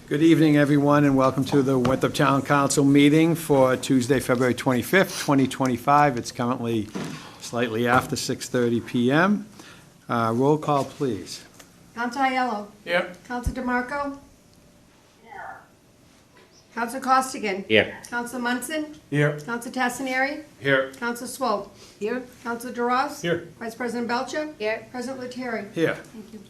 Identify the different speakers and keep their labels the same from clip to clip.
Speaker 1: Good evening, everyone, and welcome to the Winthrop Town Council meeting for Tuesday, February 25th, 2025. It's currently slightly after 6:30 p.m. Roll call, please.
Speaker 2: Council Aiello.
Speaker 3: Here.
Speaker 2: Council DeMarco. Here. Council Costigan.
Speaker 3: Here.
Speaker 2: Council Munson.
Speaker 3: Here.
Speaker 2: Council Tassinari.
Speaker 3: Here.
Speaker 2: Council Swope. Here. Council DeRoss.
Speaker 3: Here.
Speaker 2: Vice President Belcher. Here. President Lettieri.
Speaker 1: Here.
Speaker 2: Thank you.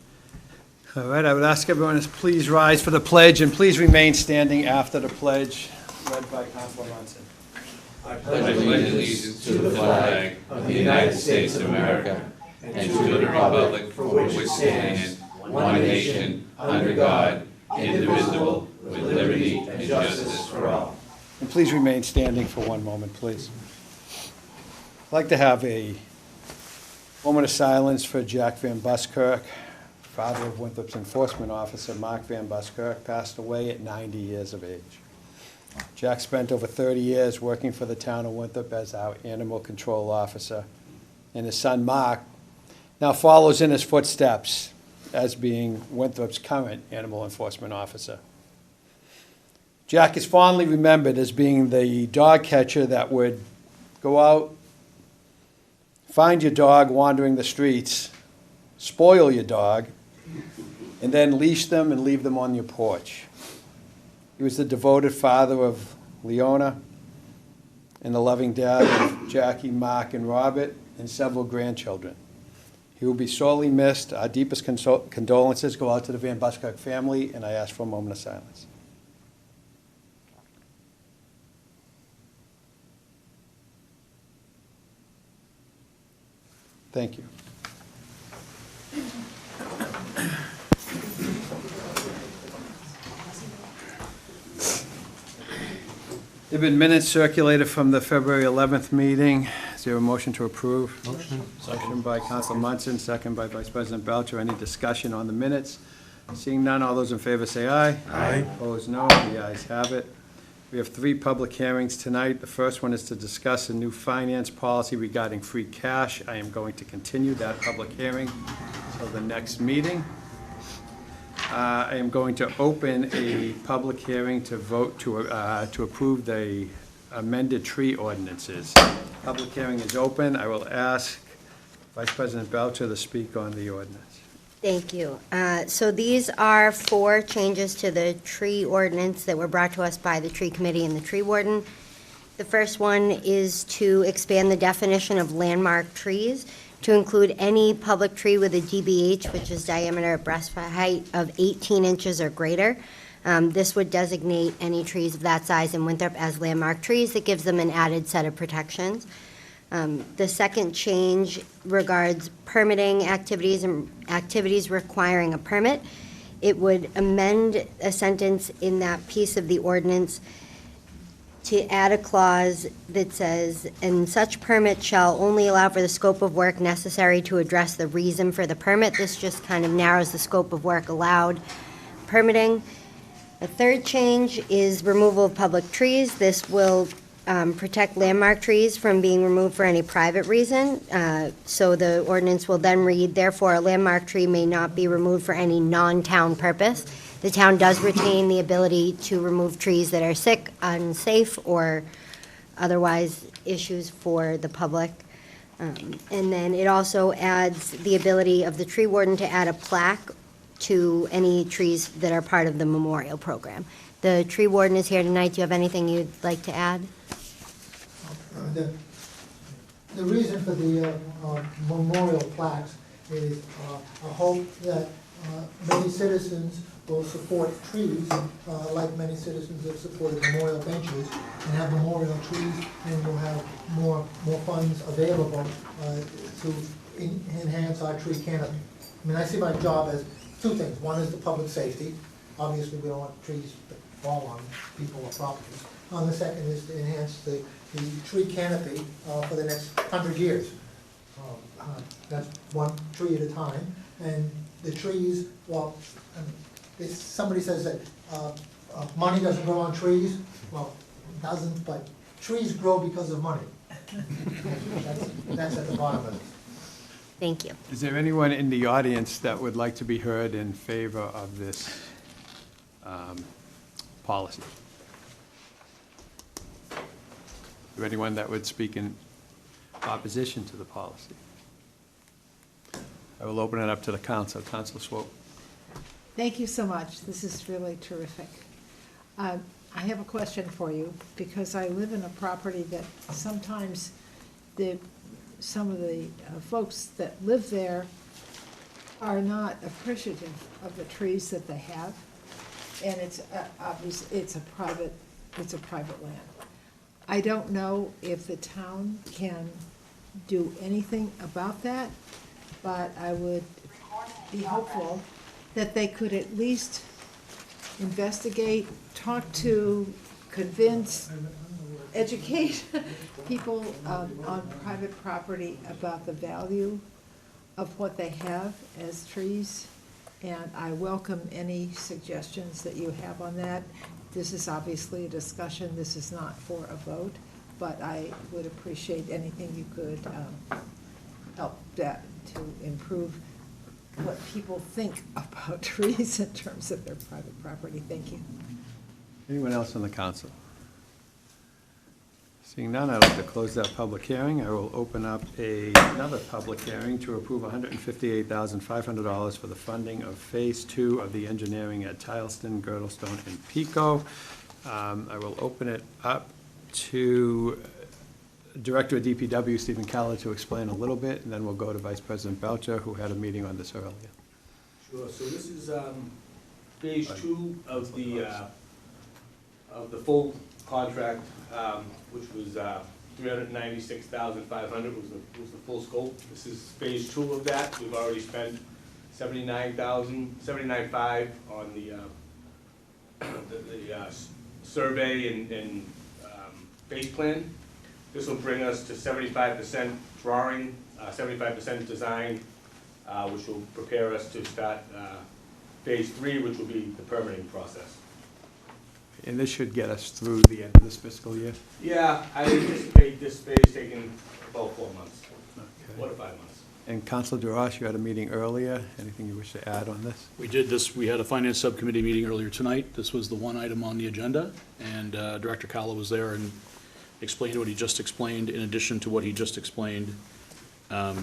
Speaker 1: All right, I would ask everyone to please rise for the pledge and please remain standing after the pledge, led by Councilor Munson.
Speaker 4: I pledge allegiance to the flag of the United States of America and to the republic for which it stands, one nation, under God, indivisible, with liberty and justice for all.
Speaker 1: And please remain standing for one moment, please. I'd like to have a moment of silence for Jack Van Buskirk, father of Winthrop's enforcement officer, Mark Van Buskirk, passed away at 90 years of age. Jack spent over 30 years working for the town of Winthrop as our animal control officer, and his son, Mark, now follows in his footsteps as being Winthrop's current animal enforcement officer. Jack is fondly remembered as being the dog catcher that would go out, find your dog wandering the streets, spoil your dog, and then leash them and leave them on your porch. He was the devoted father of Leona and the loving dad of Jackie, Mark, and Robert, and several grandchildren. He will be sorely missed. Our deepest condolences go out to the Van Buskirk family, and I ask for a moment of silence. Thank you. There have been minutes circulated from the February 11th meeting. Is there a motion to approve?
Speaker 3: Motion.
Speaker 1: Motion by Council Munson, second by Vice President Belcher. Any discussion on the minutes? Seeing none, all those in favor say aye.
Speaker 3: Aye.
Speaker 1: Opposed, no. The ayes have it. We have 3 public hearings tonight. The first one is to discuss a new finance policy regarding free cash. I am going to continue that public hearing until the next meeting. I am going to open a public hearing to vote to approve the amended tree ordinances. Public hearing is open. I will ask Vice President Belcher to speak on the ordinance.
Speaker 5: Thank you. So these are 4 changes to the tree ordinance that were brought to us by the tree committee and the tree warden. The first one is to expand the definition of landmark trees to include any public tree with a DBH, which is diameter of breast height of 18 inches or greater. This would designate any trees of that size in Winthrop as landmark trees. That gives them an added set of protections. The second change regards permitting activities and activities requiring a permit. It would amend a sentence in that piece of the ordinance to add a clause that says, and such permit shall only allow for the scope of work necessary to address the reason for the permit. This just kind of narrows the scope of work allowed permitting. The third change is removal of public trees. This will protect landmark trees from being removed for any private reason. So the ordinance will then read, therefore, a landmark tree may not be removed for any non-town purpose. The town does retain the ability to remove trees that are sick, unsafe, or otherwise issues for the public. And then it also adds the ability of the tree warden to add a plaque to any trees that are part of the memorial program. The tree warden is here tonight. Do you have anything you'd like to add?
Speaker 6: The reason for the memorial plaques is a hope that many citizens will support trees, like many citizens have supported memorial benches, and have memorial trees, and we'll have more funds available to enhance our tree canopy. I mean, I see my job as 2 things. One is the public safety. Obviously, we don't want trees to fall on people or properties. The second is to enhance the tree canopy for the next 100 years. That's 1 tree at a time. And the trees, well, somebody says that money doesn't grow on trees. Well, it doesn't, but trees grow because of money. That's at the bottom of it.
Speaker 5: Thank you.
Speaker 1: Is there anyone in the audience that would like to be heard in favor of this policy. Is there anyone that would speak in opposition to the policy? I will open it up to the council. Council Swope.
Speaker 3: Thank you so much. This is really terrific. I have a question for you, because I live in a property that sometimes some of the folks that live there are not appreciative of the trees that they have. And it's obvious, it's a private land. I don't know if the town can do anything about that, but I would be hopeful that they could at least investigate, talk to, convince, educate people on private property about the value of what they have as trees. And I welcome any suggestions that you have on that. This is obviously a discussion, this is not for a vote, but I would appreciate anything you could help that to improve what people think about trees in terms of their private property. Thank you.
Speaker 1: Anyone else on the council? Seeing none, I'd like to close that public hearing. I will open up another public hearing to approve $158,500 for the funding of Phase 2 of the engineering at Tileston, Girdlestone, and Pico. I will open it up to Director of DPW, Stephen Calla, to explain a little bit, and then we'll go to Vice President Belcher, who had a meeting on this earlier.
Speaker 7: Sure, so this is phase 2 of the full contract, which was $396,500 was the full scope. This is phase 2 of that. We've already spent $79,500 on the survey and base plan. This will bring us to 75% drawing, 75% design, which will prepare us to start phase 3, which will be the permitting process.
Speaker 1: And this should get us through the end of this fiscal year?
Speaker 7: Yeah, I anticipate this phase taking about 4 months, 4 to 5 months.
Speaker 1: And Councilor DeRoche, you had a meeting earlier. Anything you wish to add on this?
Speaker 8: We did this, we had a finance subcommittee meeting earlier tonight. This was the one item on the agenda, and Director Calla was there and explained what he just explained. In addition to what he just explained, what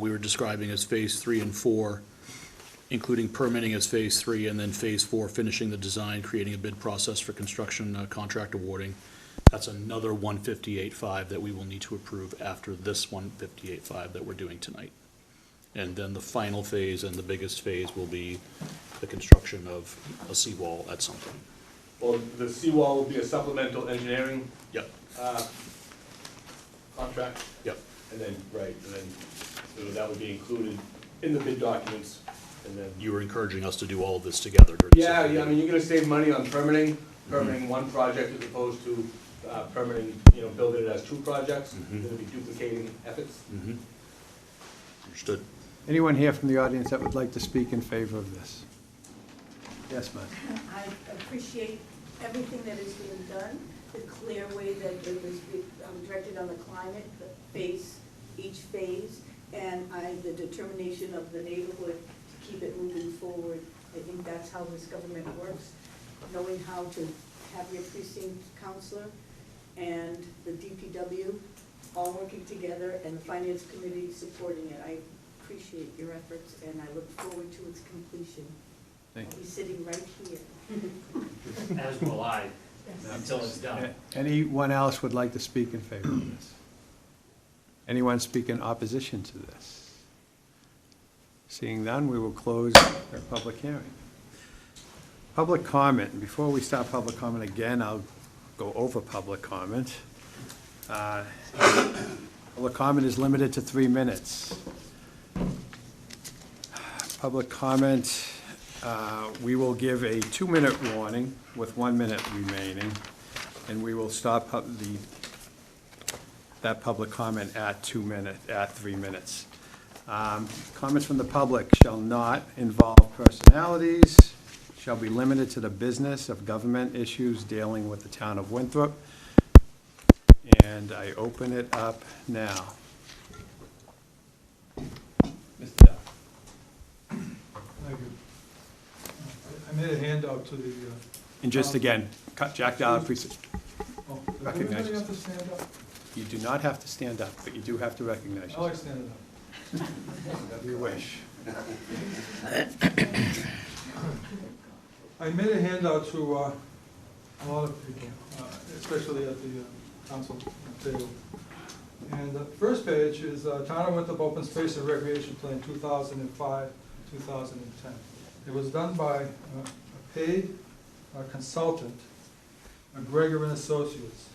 Speaker 8: we were describing as phase 3 and 4, including permitting as phase 3, and then phase 4, finishing the design, creating a bid process for construction, contract awarding. That's another 158.5 that we will need to approve after this 158.5 that we're doing tonight. And then the final phase and the biggest phase will be the construction of a seawall at some point.
Speaker 7: Well, the seawall will be a supplemental engineering
Speaker 8: Yep,
Speaker 7: contract,
Speaker 8: yep.
Speaker 7: and then, so that would be included in the bid documents, and then.
Speaker 8: You were encouraging us to do all of this together during the
Speaker 7: Yeah,
Speaker 8: second
Speaker 7: I mean, you're gonna save money on permitting one project as opposed to permitting, building it as 2 projects. You're gonna be duplicating efforts.
Speaker 8: meeting. Understood.
Speaker 1: Anyone here from the audience that would like to speak in favor of this? Yes, ma'am.
Speaker 9: I appreciate everything that is being done, the clear way that it was directed on the climate, each phase, and the determination of the neighborhood to keep it moving forward. I think that's how this government works, knowing how to have your precinct counselor and the DPW all working together, and the finance committee supporting it. I appreciate your efforts, and I look forward to its completion.
Speaker 1: Thank
Speaker 9: I'll be sitting right here.
Speaker 10: As will I, until it's done.
Speaker 1: Anyone else would like to speak in favor of this? Anyone speak in opposition to this? Seeing none, we will close our public hearing. Public comment. Before we start public comment again, I'll go over public comment. Public comment is limited to 3 minutes. Public comment, we will give a 2-minute warning with 1 minute remaining, and we will stop that public comment at 3 minutes. Comments from the public shall not involve personalities, shall be limited to the business of government issues dealing with the town of Winthrop. And I open it up now. Mr. Duff.
Speaker 6: Thank you. I
Speaker 11: made a handout to the,
Speaker 1: And just again, cut Jack down, please.
Speaker 11: oh, does
Speaker 1: Recognize
Speaker 11: everybody have to
Speaker 1: yourself.
Speaker 11: stand up?
Speaker 1: You do not have to stand up, but you do have to recognize
Speaker 11: I like
Speaker 1: yourself.
Speaker 11: standing up.
Speaker 1: Whatever you wish.
Speaker 11: I made a handout to a lot of people, especially at the council table. And the first page is Town of Winthrop Open Space and Recreation Plan 2005, 2010. It was done by a paid consultant, Gregor and Associates.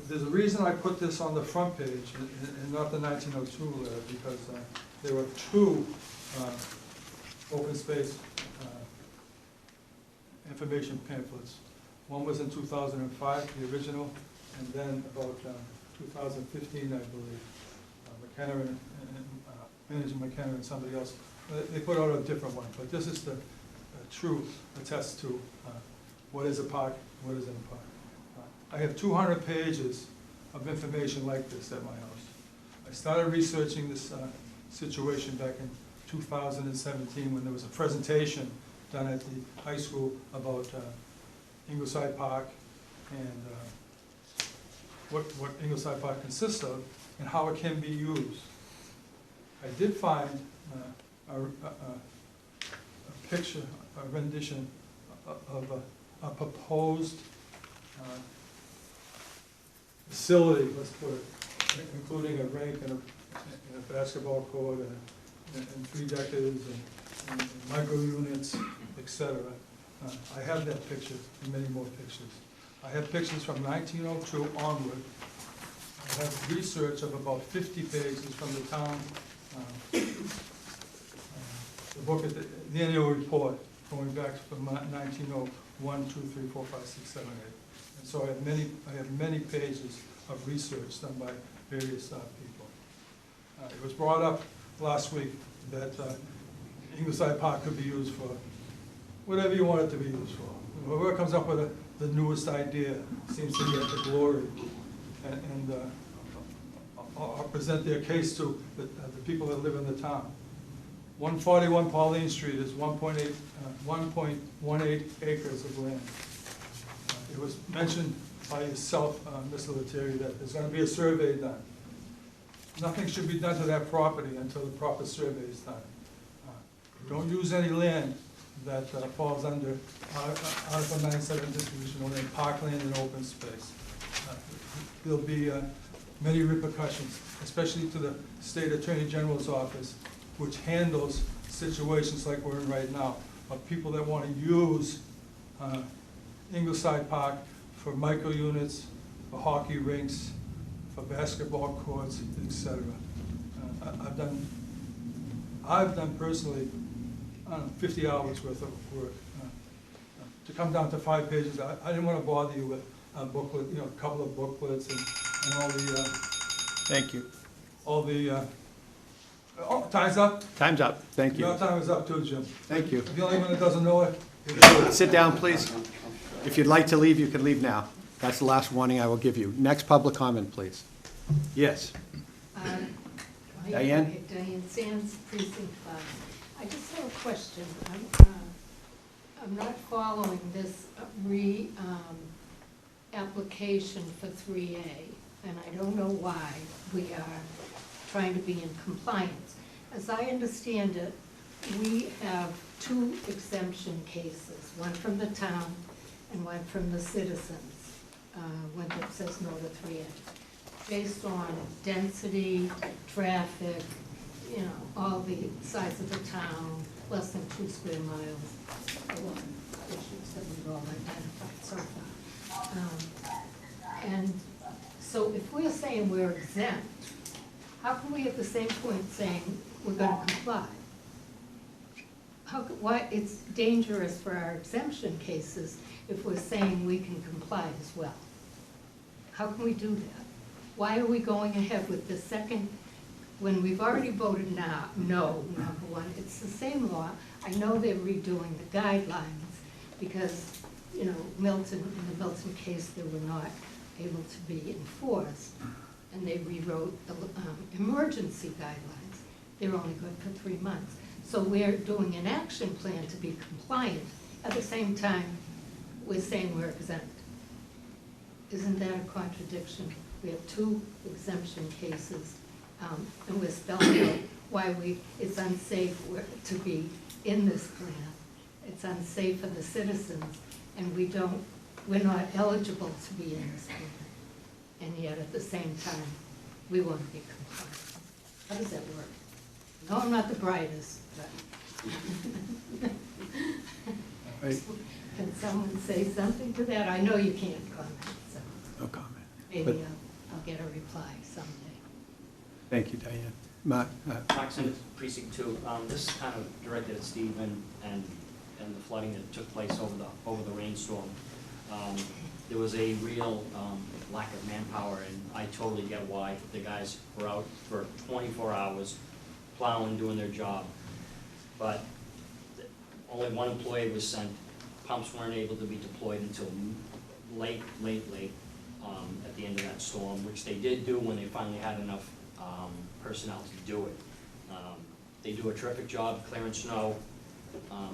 Speaker 11: There's a reason I put this on the front page and not the 1902 letter, because there were two open space information pamphlets. One was in 2005, the original, and then about 2015, I believe. McKenna and Manager McKenna and somebody else, they put out a different one, but this is the true attest to what is a park, what isn't a park. I have 200 pages of information like this at my house. I started researching this situation back in 2017 when there was a presentation done at the high school about Ingleside Park and what Ingleside Park consists of and how it can be used. I did find a picture, a rendition of a proposed facility, let's put it, including a rink and a basketball court and 3 deckers and micro units, etc. I have that picture and many more pictures. I have pictures from 1902 onward. I have research of about 50 pages from the town, the book at the annual report going back from 1901, 2, 3, 4, 5, 6, 7, 8. And so I have many pages of research done by various people. It was brought up last week that Ingleside Park could be used for whatever you want it to be used for. Whoever comes up with the newest idea seems to get the glory. And I'll present their case to the people that live in the town. 141 Pauline Street is 1.18 acres of land. It was mentioned by yourself, Mr. Lettieri, that there's going to be a survey done. Nothing should be done to that property until the proper survey is done. Don't use any land that falls under Article 97 distribution or in parkland and open space. There'll be many repercussions, especially to the State Attorney General's office, which handles situations like we're in right now, of people that want to use Ingleside Park for micro units, for hockey rinks, for basketball courts, etc. I've done personally 50 hours worth of work. To come down to 5 pages, I didn't want to bother you with a booklet, a couple of booklets and all the.
Speaker 1: Thank you.
Speaker 11: All the. Oh, time's up.
Speaker 1: Time's up. Thank you.
Speaker 11: Your time is up too, Jim.
Speaker 1: Thank you.
Speaker 11: The only one that doesn't know it.
Speaker 1: Sit down, please. If you'd like to leave, you can leave now. That's the last warning I will give you. Next public comment, please. Yes. Diane?
Speaker 3: Diane Sands, Precinct 5. I just have a question. I'm not following this application for 3A, and I don't know why we are trying to be in compliance. As I understand it, we have 2 exemption cases, one from the town and one from the citizens, when it says no to 3A, based on density, traffic, all the size of the town, less than 2 square miles, a lot of issues that we've all identified so far. And so if we're saying we're exempt, how can we at the same point saying we're going to comply? Why it's dangerous for our exemption cases if we're saying we can comply as well? How can we do that? Why are we going ahead with the second, when we've already voted no, number one? It's the same law. I know they're redoing the guidelines because, Milton, in the Milton case, they were not able to be enforced, and they rewrote the emergency guidelines. They're only good for 3 months.
Speaker 12: So we're doing an action plan to be compliant. At the same time, we're saying we're exempt. Isn't that a contradiction? We have two exemption cases, and we're spelling out why it's unsafe to be in this plan. It's unsafe for the citizens, and we're not eligible to be in this plan. And yet, at the same time, we want to be compliant. How does that work? No, I'm not the brightest, but.
Speaker 1: Right.
Speaker 12: Can someone say something to that? I know you can't comment, so
Speaker 1: No comment.
Speaker 12: maybe
Speaker 1: But-
Speaker 12: I'll get a reply someday.
Speaker 1: Thank you, Diane. Mark,
Speaker 10: Mark Simmons, Precinct 2. This is kind of directed at Steve and the flooding that took place over the rainstorm. There was a real lack of manpower, and I totally get why. The guys were out for 24 hours plowing, doing their job. But only one employee was sent. Pumps weren't able to be deployed until late at the end of that storm, which they did do when they finally had enough personnel to do it. They do a terrific job clearing snow,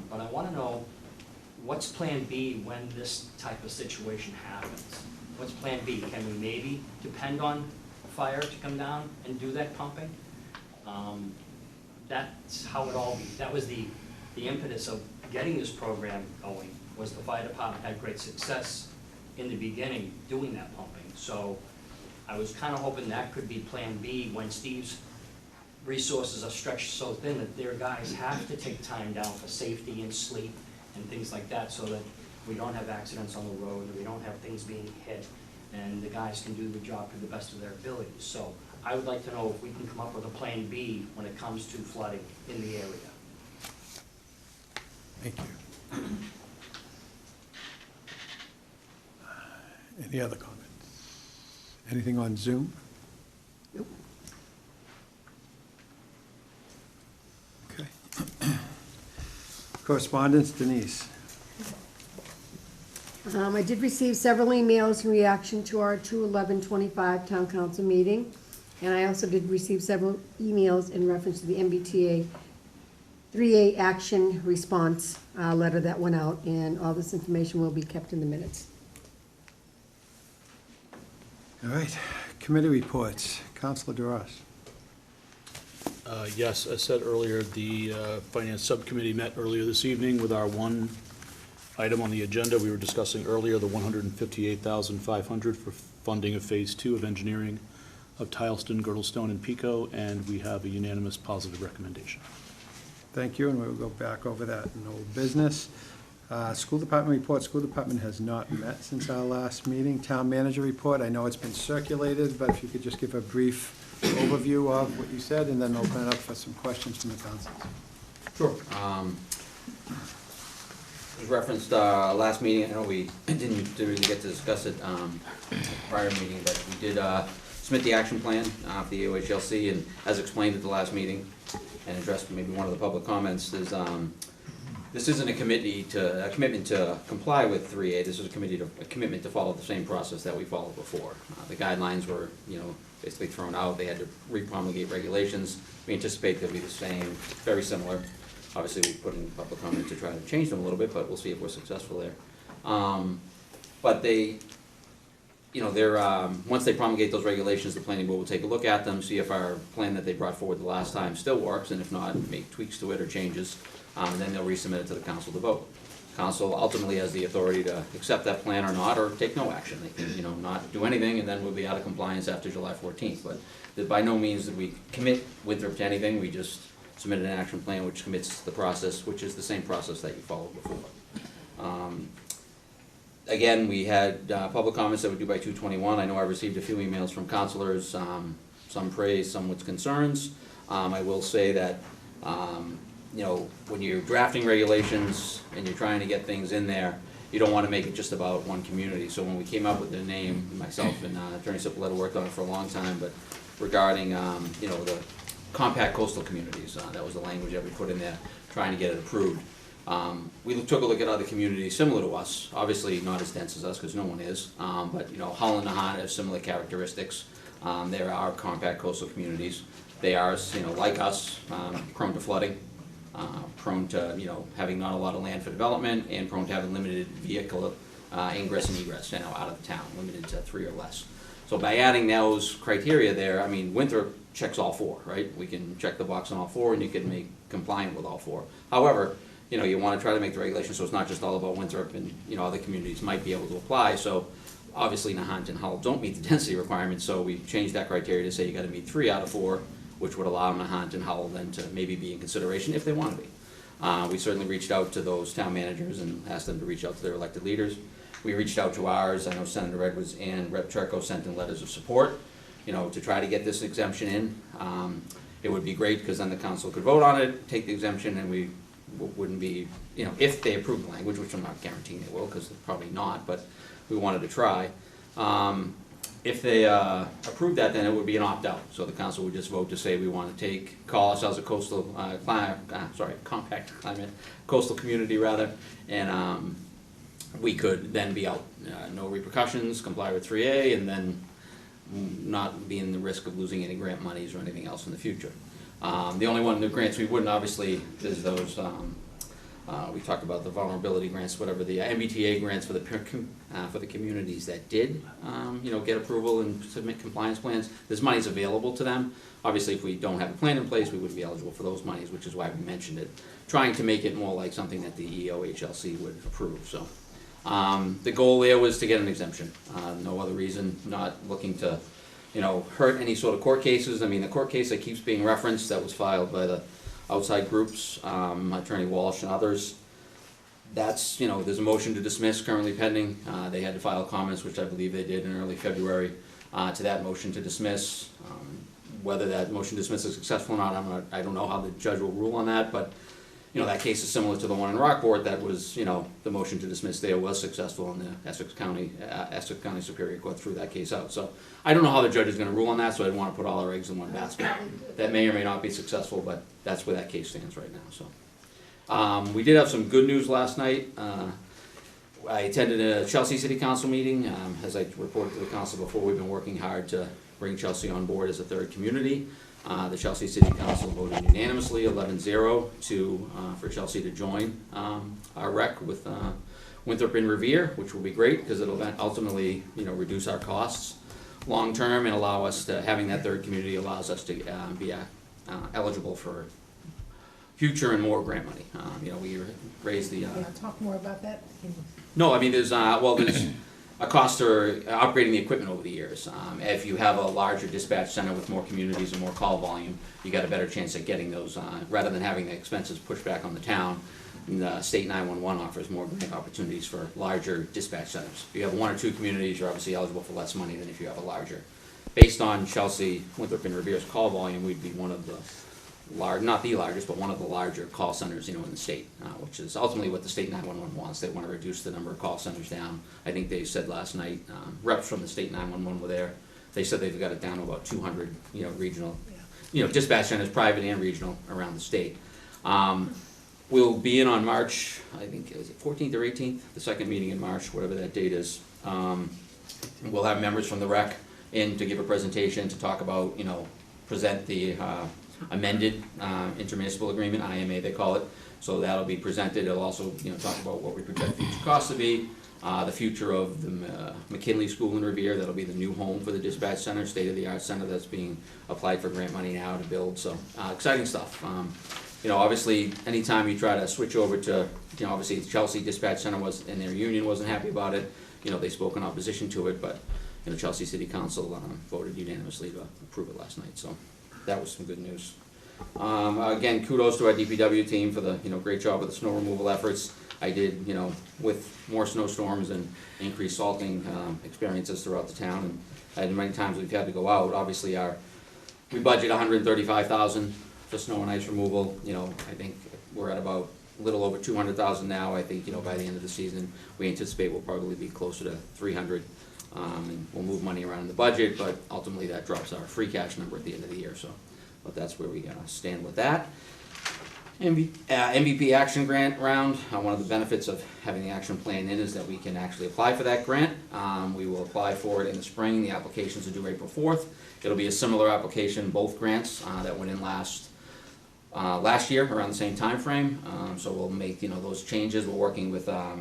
Speaker 10: but I want to know, what's Plan B when this type of situation happens? What's Plan B? Can we maybe depend on fire to come down and do that pumping? That's how it all, that was the impetus of getting this program going, was the fire department had great success in the beginning doing that pumping. So I was kind of hoping that could be Plan B when Steve's resources are stretched so thin that their guys have to take time down for safety and sleep and things like that, so that we don't have accidents on the road, and we don't have things being hit, and the guys can do the job to the best of their abilities. So I would like to know if we can come up with a Plan B when it comes to flooding in the area.
Speaker 1: thank you. Any other comments? Anything on Zoom?
Speaker 2: Nope.
Speaker 1: Okay. Correspondence, Denise.
Speaker 2: I did receive several emails in reaction to our 2/11/25 town council meeting, and I also did receive several emails in reference to the MBTA 3A action response letter that went out, and all this information will be kept in the minutes.
Speaker 1: All right, committee reports. Counselor DeRoss.
Speaker 8: Yes, as said earlier, the Finance Subcommittee met earlier this evening with our one item on the agenda. We were discussing earlier the $158,500 for funding of Phase 2 of engineering of Tileston, Girdlestone, and Pico, and we have a unanimous positive recommendation.
Speaker 1: Thank you, and we'll go back over that in old business. School department report. School department has not met since our last meeting. Town manager report. I know it's been circulated, but if you could just give a brief overview of what you said, and then open it up for some questions from the council.
Speaker 13: Sure. It was referenced last meeting. I know we didn't really get to discuss it prior meeting, but we did submit the action plan for the AOHLC, and as explained at the last meeting, and addressed maybe one of the public comments, is this isn't a commitment to comply with 3A. This is a commitment to follow the same process that we followed before. The guidelines were, basically thrown out. They had to re-promulgate regulations. We anticipate they'll be the same, very similar. Obviously, we put in public comment to try to change them a little bit, but we'll see if we're successful there. But they, once they promulgate those regulations, the planning board will take a look at them, see if our plan that they brought forward the last time still works, and if not, make tweaks to it or changes. And then they'll resubmit it to the council to vote. Council ultimately has the authority to accept that plan or not, or take no action. They can, not do anything, and then we'll be out of compliance after July 14th. But by no means did we commit Winthrop to anything. We just submitted an action plan which commits the process, which is the same process that you followed before. Again, we had public comments that were due by 2/21. I know I received a few emails from councilors, some praise, some with concerns. I will say that when you're drafting regulations and you're trying to get things in there, you don't want to make it just about one community. So when we came up with the name, myself and Attorney Cipolletta worked on it for a long time, but regarding, the compact coastal communities, that was the language that we put in there, trying to get it approved. We took a look at other communities similar to us, obviously not as dense as us, because no one is, but, Hull and Nahant have similar characteristics. There are compact coastal communities. They are, like us, prone to flooding. prone to, having not a lot of land for development, and prone to having limited vehicle ingress and egress, out of the town, limited to 3 or less. So by adding those criteria there, I mean, Winthrop checks all 4, right? We can check the box on all 4, and you can make compliant with all 4. However, you want to try to make the regulation so it's not just all about Winthrop, and, other communities might be able to apply. So obviously Nahant and Hull don't meet the density requirements, so we changed that criteria to say you got to meet 3 out of 4, which would allow Nahant and Hull then to maybe be in consideration if they want to be. We certainly reached out to those town managers and asked them to reach out to their elected leaders. We reached out to ours. I know Senator Edwards and Rep. Turco sent in letters of support, to try to get this exemption in. It would be great because then the council could vote on it, take the exemption, and we wouldn't be, if they approve the language, which I'm not guaranteeing they will, because they're probably not, but we wanted to try. If they approve that, then it would be an opt-out. So the council would just vote to say we want to call ourselves a coastal compact climate, coastal community rather, and we could then be out, no repercussions, comply with 3A, and then not be in the risk of losing any grant monies or anything else in the future. The only one, the grants we wouldn't obviously is those, we talked about the vulnerability grants, whatever, the MBTA grants for the communities that did, get approval and submit compliance plans. There's monies available to them. Obviously, if we don't have a plan in place, we wouldn't be eligible for those monies, which is why we mentioned it, trying to make it more like something that the EOHLC would approve. So the goal there was to get an exemption. No other reason, not looking to, hurt any sort of court cases. I mean, the court case that keeps being referenced that was filed by the outside groups, Attorney Walsh and others, that's, there's a motion to dismiss currently pending. They had to file comments, which I believe they did in early February, to that motion to dismiss. Whether that motion to dismiss is successful or not, I don't know how the judge will rule on that, but that case is similar to the one in Rockport that was, the motion to dismiss there was successful, and the Essex County Superior Court threw that case out. So I don't know how the judge is going to rule on that, so I don't want to put all our eggs in one basket. That may or may not be successful, but that's where that case stands right now. So we did have some good news last night. I attended a Chelsea City Council meeting. As I reported to the council before, we've been working hard to bring Chelsea on board as a third community. The Chelsea City Council voted unanimously, 11-0, for Chelsea to join our rec with Winthrop and Revere, which will be great because it'll ultimately, reduce our costs long term and allow us to, having that third community allows us to be eligible for future and more grant money. We raised the.
Speaker 3: You want to talk more about that?
Speaker 13: No, I mean, there's a cost for upgrading the equipment over the years. If you have a larger dispatch center with more communities and more call volume, you got a better chance at getting those, rather than having the expenses pushed back on the town. The state 911 offers more grant opportunities for larger dispatch centers. If you have 1 or 2 communities, you're obviously eligible for less money than if you have a larger. Based on Chelsea, Winthrop, and Revere's call volume, we'd be one of the not the largest, but one of the larger call centers, in the state, which is ultimately what the state 911 wants. They want to reduce the number of call centers down. I think they said last night, reps from the state 911 were there. They said they've got it down to about 200, regional, dispatch centers, private and regional, around the state. We'll be in on March, I think, is it 14th or 18th? The second meeting in March, whatever that date is. We'll have members from the rec in to give a presentation to talk about, present the amended intermunicipal agreement, IMA they call it. So that'll be presented. It'll also talk about what we project future costs to be, the future of the McKinley School in Revere. That'll be the new home for the dispatch center, state-of-the-art center that's being applied for grant money now to build. So exciting stuff. Obviously, anytime you try to switch over to, obviously the Chelsea Dispatch Center was, and their union wasn't happy about it. They spoke in opposition to it, but Chelsea City Council voted unanimously to approve it last night. So that was some good news. Again, kudos to our DPW team for the great job with the snow removal efforts. I did, with more snowstorms and increased salting experiences throughout the town, and many times we've had to go out. Obviously, we budget $135,000 for snow and ice removal. I think we're at about a little over 200,000 now. I think by the end of the season, we anticipate we'll probably be closer to 300. And we'll move money around in the budget, but ultimately that drops our free cash number at the end of the year. So, but that's where we stand with that. MVP Action Grant round. One of the benefits of having the action plan in is that we can actually apply for that grant. We will apply for it in the spring. The applications are due April 4th. It'll be a similar application, both grants that went in last last year around the same timeframe. So we'll make, those changes. We're working with our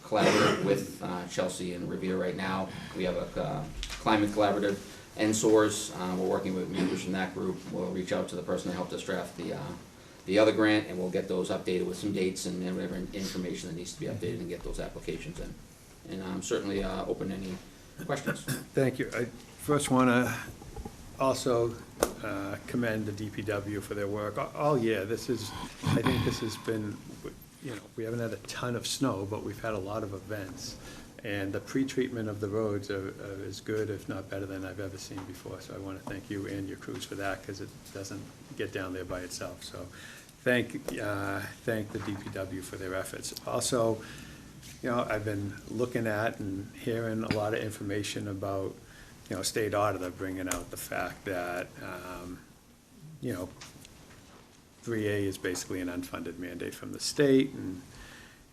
Speaker 13: collaborative with Chelsea and Revere right now. We have a climate collaborative, NSOARS. We're working with members from that group. We'll reach out to the person that helped us draft the other grant, and we'll get those updated with some dates and whatever information that needs to be updated and get those applications in. And I'm certainly open to any questions.
Speaker 1: Thank you. I first want to also commend the DPW for their work all year. I think this has been, we haven't had a ton of snow, but we've had a lot of events. And the pre-treatment of the roads are as good, if not better, than I've ever seen before. So I want to thank you and your crews for that, because it doesn't get down there by itself. So thank the DPW for their efforts. Also, I've been looking at and hearing a lot of information about, state auditor bringing out the fact that, 3A is basically an unfunded mandate from the state, and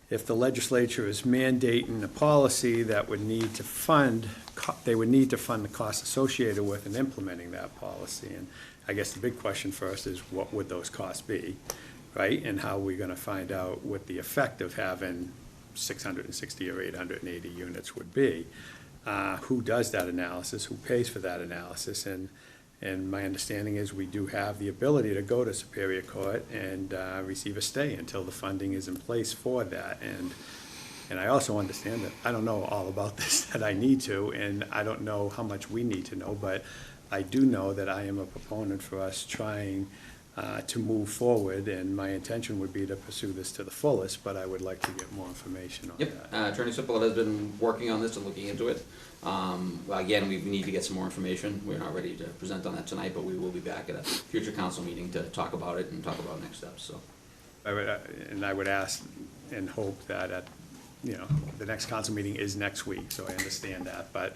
Speaker 1: if the legislature is mandating a policy that would need to fund, they would need to fund the costs associated with and implementing that policy. And I guess the big question first is, what would those costs be, right? And how are we gonna find out what the effect of having 660 or 880 units would be? Who does that analysis? Who pays for that analysis? And my understanding is we do have the ability to go to Superior Court and receive a stay until the funding is in place for that. And I also understand that I don't know all about this that I need to, and I don't know how much we need to know, but I do know that I am a proponent for us trying to move forward, and my intention would be to pursue this to the fullest, but I would like to get more information on that.
Speaker 13: Attorney Simple has been working on this and looking into it. Again, we need to get some more information. We're not ready to present on that tonight, but we will be back at a future council meeting to talk about it and talk about next steps, so.
Speaker 1: I would ask and hope that the next council meeting is next week, so I understand that, but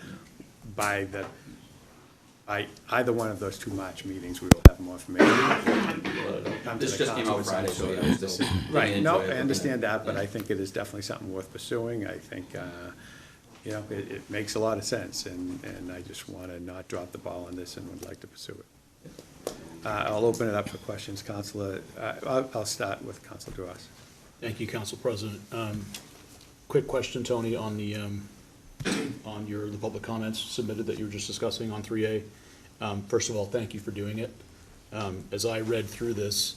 Speaker 1: by either one of those two March meetings, we will have more information.
Speaker 13: This just came out Friday, so yeah, we're still.
Speaker 1: Right, no, I understand that, but I think it is definitely something worth pursuing. I think, it makes a lot of sense, and I just want to not drop the ball on this and would like to pursue it. I'll open it up for questions, Councilor. I'll start with Councilor Duras.
Speaker 8: Thank you, Council President. Quick question, Tony, on the public comments submitted that you were just discussing on 3A. First of all, thank you for doing it. As I read through this,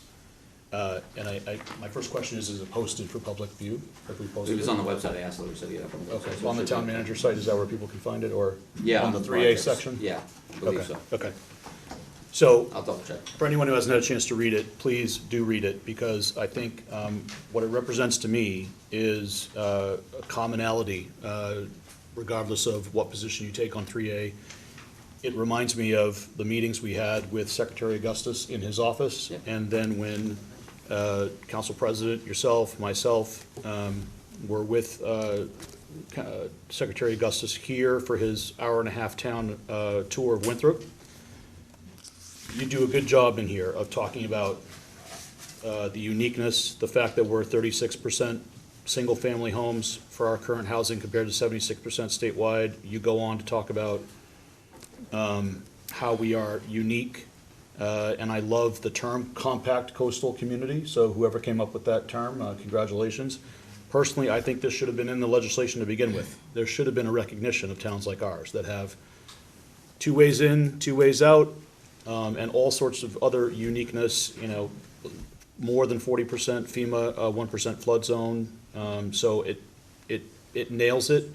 Speaker 8: and my first question is it posted for public view? Have we posted
Speaker 13: It was on the website. I asked Larry, said yeah.
Speaker 8: Okay, so on the town manager site, is that where people can find it, or
Speaker 13: Yeah,
Speaker 8: on the 3A
Speaker 13: projects.
Speaker 8: section?
Speaker 13: Yeah, I believe
Speaker 8: Okay,
Speaker 13: so.
Speaker 8: okay. So,
Speaker 13: I'll double check.
Speaker 8: for anyone who hasn't had a chance to read it, please do read it, because I think what it represents to me is a commonality, regardless of what position you take on 3A. It reminds me of the meetings we had with Secretary Augustus in his office,
Speaker 13: Yep.
Speaker 8: and then when Council President, yourself, myself, were with Secretary Augustus here for his hour-and-a-half town tour of Winthrop. You do a good job in here of talking about the uniqueness, the fact that we're 36% single-family homes for our current housing compared to 76% statewide. You go on to talk about how we are unique, and I love the term compact coastal community, so whoever came up with that term, congratulations. Personally, I think this should have been in the legislation to begin with. There should have been a recognition of towns like ours that have 2 ways in, 2 ways out, and all sorts of other uniqueness, more than 40% FEMA, 1% flood zone. So it nails it.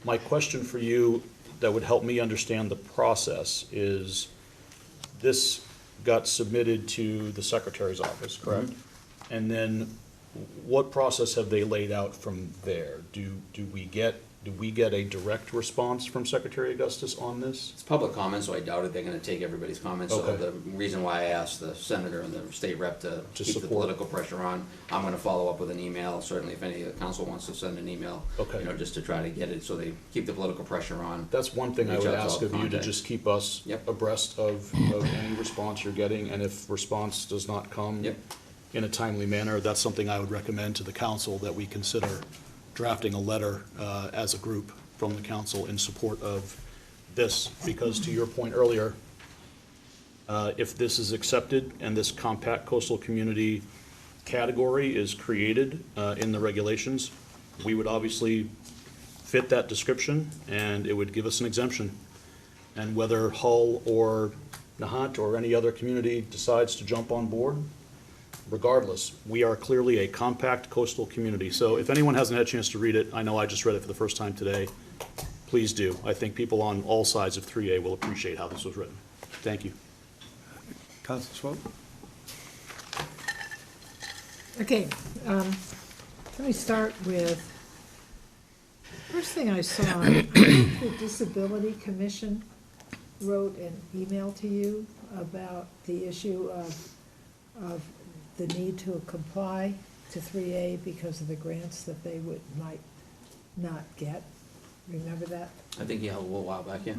Speaker 8: My question for you that would help me understand the process is, this got submitted to the Secretary's office, correct? And then what process have they laid out from there? Do we get a direct response from Secretary Augustus on this?
Speaker 13: It's public comment, so I doubt it. They're gonna take everybody's comments. So
Speaker 8: Okay.
Speaker 13: the reason why I asked the senator and the state rep to keep the
Speaker 8: support.
Speaker 13: political pressure on, I'm gonna follow up with an email. Certainly if any of the council wants to send an email,
Speaker 8: Okay.
Speaker 13: just to try to get it, so they keep the political pressure on.
Speaker 8: That's one thing I
Speaker 13: Reach
Speaker 8: would
Speaker 13: out to all
Speaker 8: ask of you, to
Speaker 13: contacts.
Speaker 8: just keep us
Speaker 13: Yep.
Speaker 8: abreast of any response you're getting, and if response does not come
Speaker 13: Yep.
Speaker 8: in a timely manner, that's something I would recommend to the council, that we consider drafting a letter as a group from the council in support of this, because to your point earlier, If this is accepted and this compact coastal community category is created in the regulations, we would obviously fit that description, and it would give us an exemption. And whether Hull or Nahant or any other community decides to jump on board, regardless, we are clearly a compact coastal community. So if anyone hasn't had a chance to read it, I know I just read it for the first time today, please do. I think people on all sides of 3A will appreciate how this was written. Thank you.
Speaker 1: Council Swope?
Speaker 3: Okay, let me start with, first thing I saw, I think the Disability Commission wrote an email to you about the issue of the need to comply to 3A because of the grants that they might not get. Remember that?
Speaker 13: I think you held a little while back, yeah.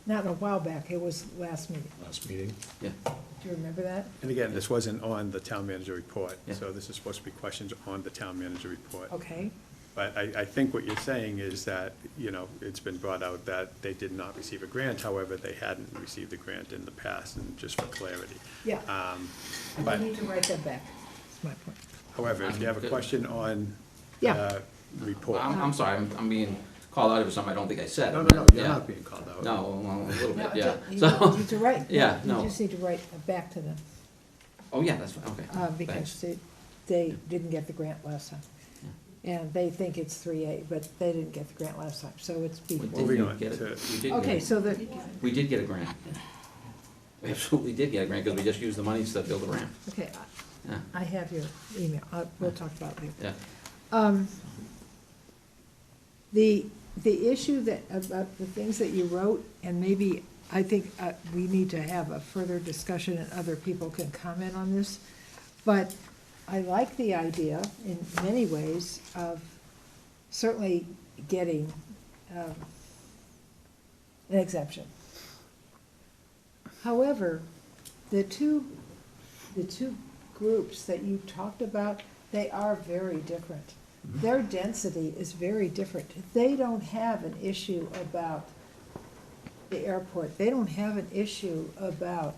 Speaker 3: Not a while back, it was last meeting.
Speaker 8: Last meeting.
Speaker 13: Yeah.
Speaker 3: Do you remember that?
Speaker 1: And again, this wasn't on the town manager report,
Speaker 13: Yeah.
Speaker 1: so this is supposed to be questions on the town manager report.
Speaker 3: Okay,
Speaker 1: But I think what you're saying is that, you know, it's been brought out that they did not receive a grant, however, they hadn't received a grant in the past, and just for clarity.
Speaker 3: yeah, I
Speaker 1: But,
Speaker 3: need to write that back, that's my point.
Speaker 1: however, if you have a question on
Speaker 3: Yeah.
Speaker 1: the report.
Speaker 13: I'm sorry, I'm being called out for something I don't think I said.
Speaker 1: No, you're
Speaker 13: Yeah.
Speaker 1: not being called out.
Speaker 13: No, well, a little bit,
Speaker 3: No,
Speaker 13: yeah.
Speaker 3: You
Speaker 13: So,
Speaker 3: need to write.
Speaker 13: Yeah, no.
Speaker 3: You just need to write back to them,
Speaker 13: oh, yeah, that's fine, okay.
Speaker 3: because
Speaker 13: Thanks.
Speaker 3: they didn't get the grant last time. And they think it's 3A, but they didn't get the grant last time, so it's
Speaker 13: We
Speaker 3: B.
Speaker 13: did
Speaker 1: Moving on
Speaker 13: get it.
Speaker 1: to-
Speaker 13: We did
Speaker 3: Okay,
Speaker 13: get it.
Speaker 3: so the,
Speaker 13: We did get a grant. We absolutely did get a grant, because we just used the money to build a ramp.
Speaker 3: okay,
Speaker 13: Yeah,
Speaker 3: I have your email, we'll talk about it later.
Speaker 13: yeah.
Speaker 3: The issue that, about the things that you wrote, and maybe, I think we need to have a further discussion and other people can comment on this, but I like the idea in many ways of certainly getting an exemption. However, the two groups that you talked about, they are very different. Their density is very different. They don't have an issue about the airport. They don't have an issue about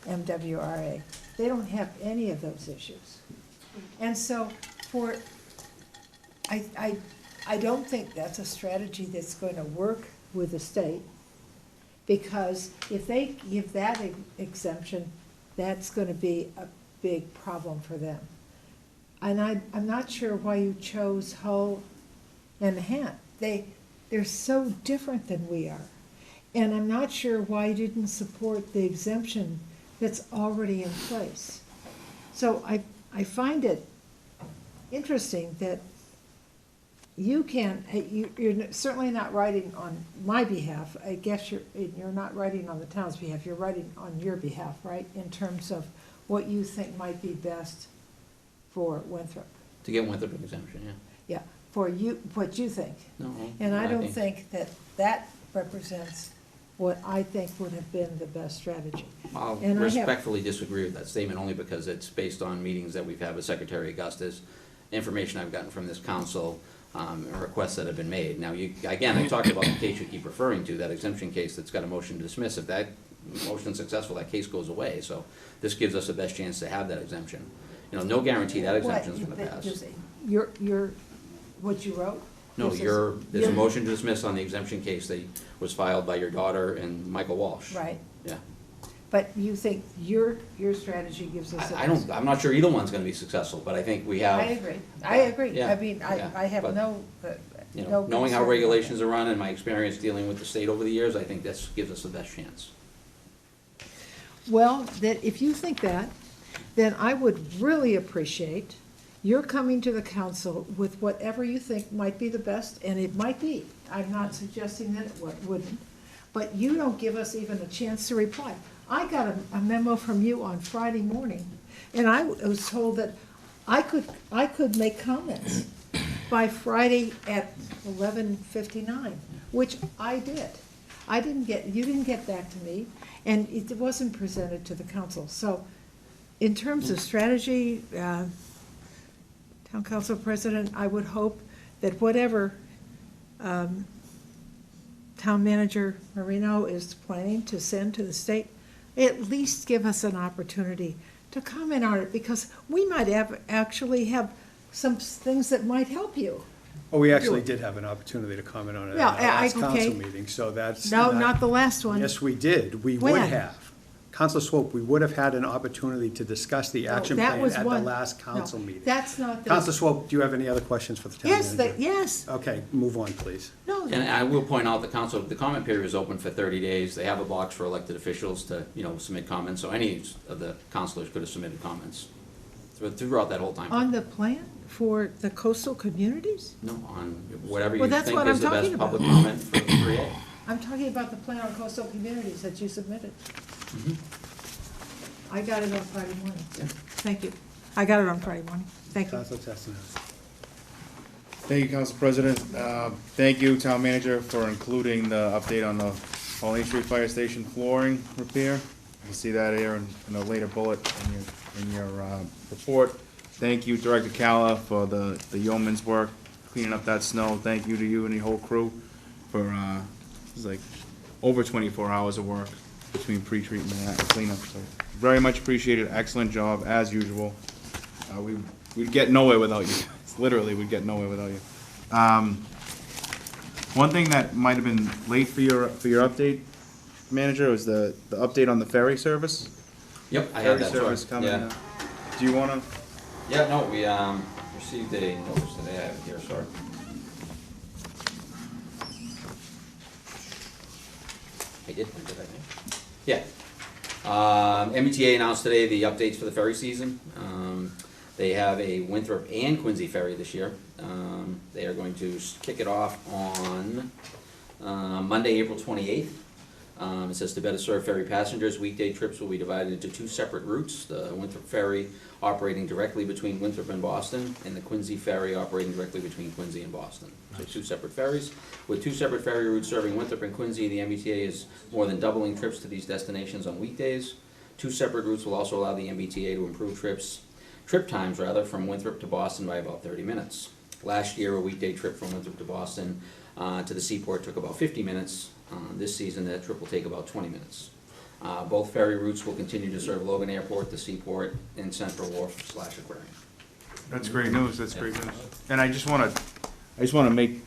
Speaker 3: MWRA. They don't have any of those issues. And so I don't think that's a strategy that's going to work with the state, because if they give that exemption, that's going to be a big problem for them. And I'm not sure why you chose Hull and Nahant. They're so different than we are. And I'm not sure why you didn't support the exemption that's already in place. So I find it interesting that you can, you're certainly not writing on my behalf. I guess you're not writing on the town's behalf, you're writing on your behalf, right? In terms of what you think might be best for Winthrop.
Speaker 13: To get Winthrop exemption, yeah.
Speaker 3: Yeah, for you, what you think.
Speaker 13: No.
Speaker 3: And I don't think that represents what I think would have been the best strategy.
Speaker 13: I'll
Speaker 3: And I have-
Speaker 13: respectfully disagree with that statement, only because it's based on meetings that we've had with Secretary Augustus, information I've gotten from this council, and requests that have been made. Now, again, I talked about the case you keep referring to, that exemption case that's got a motion to dismiss. If that motion's successful, that case goes away, so this gives us the best chance to have that exemption. You know, no guarantee that exemption's gonna pass.
Speaker 3: What you wrote?
Speaker 13: No,
Speaker 3: This is-
Speaker 13: there's a
Speaker 3: your-
Speaker 13: motion to dismiss on the exemption case that was filed by your daughter and Michael Walsh.
Speaker 3: Right,
Speaker 13: Yeah.
Speaker 3: but you think your strategy gives us.
Speaker 13: I'm not sure either one's gonna be successful, but I think we have.
Speaker 3: I agree.
Speaker 13: Yeah,
Speaker 3: I mean,
Speaker 13: yeah,
Speaker 3: I have
Speaker 13: but,
Speaker 3: no
Speaker 13: You know,
Speaker 3: no
Speaker 13: knowing how
Speaker 3: concern.
Speaker 13: regulations are run and my experience dealing with the state over the years, I think this gives us the best chance.
Speaker 3: Well, that, if you think that, then I would really appreciate your coming to the council with whatever you think might be the best, and it might be. I'm not suggesting that it wouldn't, but you don't give us even a chance to reply. I got a memo from you on Friday morning, and I was told that I could make comments by Friday at 11:59, which I did. You didn't get back to me, and it wasn't presented to the council. So in terms of strategy, Town Council President, I would hope that whatever Town Manager Marino is planning to send to the state, at least give us an opportunity to comment on it, because we might actually have some things that might help you.
Speaker 1: Well, we actually did have an opportunity to comment on it at
Speaker 3: Yeah,
Speaker 1: our last
Speaker 3: okay.
Speaker 1: council meeting, so that's.
Speaker 3: No, not the last one.
Speaker 1: Yes, we did. We would
Speaker 3: When?
Speaker 1: have. Counselor Swope, we would have had an opportunity to discuss the action
Speaker 3: that
Speaker 1: plan
Speaker 3: was
Speaker 1: at the
Speaker 3: one.
Speaker 1: last
Speaker 3: No,
Speaker 1: council meeting.
Speaker 3: That's not the.
Speaker 1: Counselor Swope, do you have any other questions for the town
Speaker 3: Yes,
Speaker 1: manager?
Speaker 3: yes,
Speaker 1: Okay, move on, please.
Speaker 3: no,
Speaker 13: And I will point out, the comment period is open for 30 days. They have a box for elected officials to, submit comments, so any of the councilors could have submitted comments throughout that whole time.
Speaker 3: on the plan for the coastal communities?
Speaker 13: No, on whatever you
Speaker 3: Well, that's
Speaker 13: think
Speaker 3: what
Speaker 13: is
Speaker 3: I'm
Speaker 13: the
Speaker 3: talking
Speaker 13: best
Speaker 3: about.
Speaker 13: public comment for 3A.
Speaker 3: I'm talking about the plan on coastal communities that you submitted.
Speaker 13: Mhm.
Speaker 3: I got it on Friday morning. Thank you. I got it on Friday morning. Thank you.
Speaker 1: Counselor Chestnut.
Speaker 14: Thank you, Council President. Thank you, Town Manager, for including the update on the Pauline Street Fire Station flooring repair. You can see that here in a later bullet in your report. Thank you, Director Calla, for the yeoman's work, cleaning up that snow. Thank you to you and the whole crew for, it was like over 24 hours of work between pre-treatment and cleanup. So very much appreciated. Excellent job, as usual. We'd get nowhere without you. Literally, we'd get nowhere without you. One thing that might have been late for your update, Manager, was the update on the ferry service.
Speaker 13: Yep, I had that.
Speaker 14: Ferry service
Speaker 13: sorry.
Speaker 14: coming.
Speaker 13: Yeah.
Speaker 14: Do you wanna?
Speaker 13: Yeah, no, we received a notice today. I have it here, sorry. I did, yeah. MBTA announced today the updates for the ferry season. They have a Winthrop and Quincy ferry this year. They are going to kick it off on Monday, April 28th. It says to better serve ferry passengers, weekday trips will be divided into two separate routes. The Winthrop ferry operating directly between Winthrop and Boston, and the Quincy ferry operating directly between Quincy and Boston. So two separate ferries. With two separate ferry routes serving Winthrop and Quincy, the MBTA is more than doubling trips to these destinations on weekdays. Two separate routes will also allow the MBTA to improve trip times from Winthrop to Boston by about 30 minutes. Last year, a weekday trip from Winthrop to Boston to the seaport took about 50 minutes. This season, that trip will take about 20 minutes. Both ferry routes will continue to serve Logan Airport, the seaport, and Central Wharf/Aquarium.
Speaker 14: That's great news. That's great news. And I just wanna make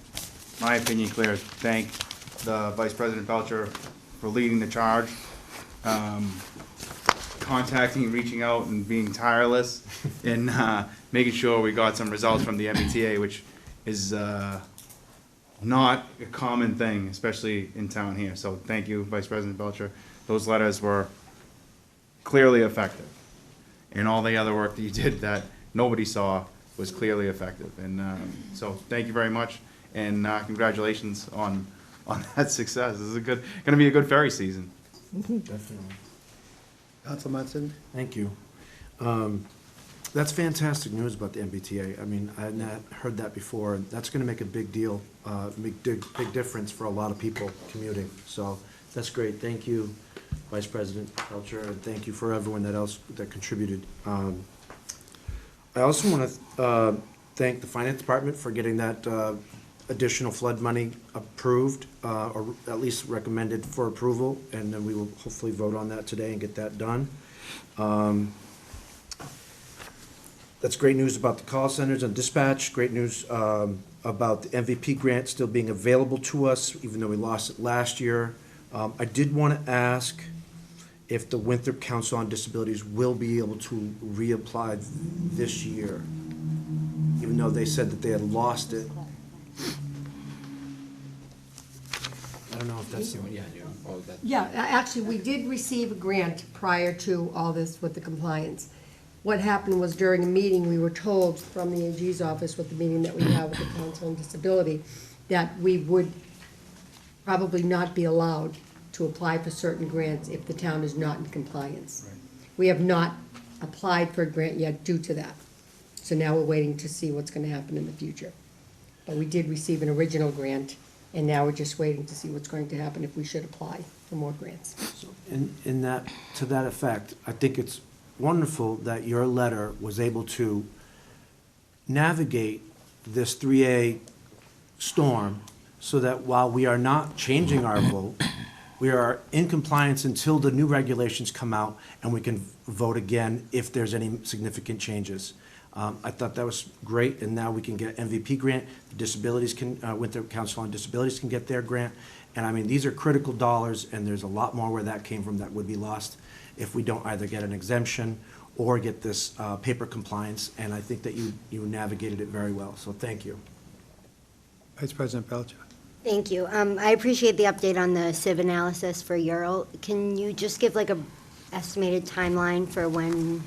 Speaker 14: my opinion clear. Thank the Vice President Belcher for leading the charge, contacting, reaching out, and being tireless in making sure we got some results from the MBTA, which is not a common thing, especially in town here. So thank you, Vice President Belcher. Those letters were clearly effective. And all the other work that you did that nobody saw was clearly effective. And so thank you very much, and congratulations on that success. This is gonna be a good ferry season.
Speaker 15: Definitely.
Speaker 1: Counselor Munson?
Speaker 15: Thank you. That's fantastic news about the MBTA. I mean, I had not heard that before, and that's gonna make a big deal, big difference for a lot of people commuting. So that's great. Thank you, Vice President Belcher, and thank you for everyone that contributed. I also want to thank the Finance Department for getting that additional flood money approved, or at least recommended for approval, and then we will hopefully vote on that today and get that done. That's great news about the call centers and dispatch, great news about the MVP grant still being available to us, even though we lost it last year. I did want to ask if the Winthrop Council on Disabilities will be able to reapply this year, even though they said that they had lost it. I don't know if that's the one.
Speaker 2: Yeah, actually, we did receive a grant prior to all this with the compliance. What happened was during a meeting, we were told from the AG's office with the meeting that we had with the Council on Disability, that we would probably not be allowed to apply for certain grants if the town is not in compliance. We have not applied for a grant yet due to that. So now we're waiting to see what's gonna happen in the future. But we did receive an original grant, and now we're just waiting to see what's going to happen if we should apply for more grants.
Speaker 15: So in that, to that effect, I think it's wonderful that your letter was able to navigate this 3A storm so that while we are not changing our vote, we are in compliance until the new regulations come out, and we can vote again if there's any significant changes. I thought that was great, and now we can get MVP grant, the disabilities can, Winthrop Council on Disabilities can get their grant. And I mean, these are critical dollars, and there's a lot more where that came from that would be lost if we don't either get an exemption or get this paper compliance, and I think that you navigated it very well, so thank you.
Speaker 1: Vice President Belcher.
Speaker 5: Thank you. I appreciate the update on the sieve analysis for Ural. Can you just give like a estimated timeline for when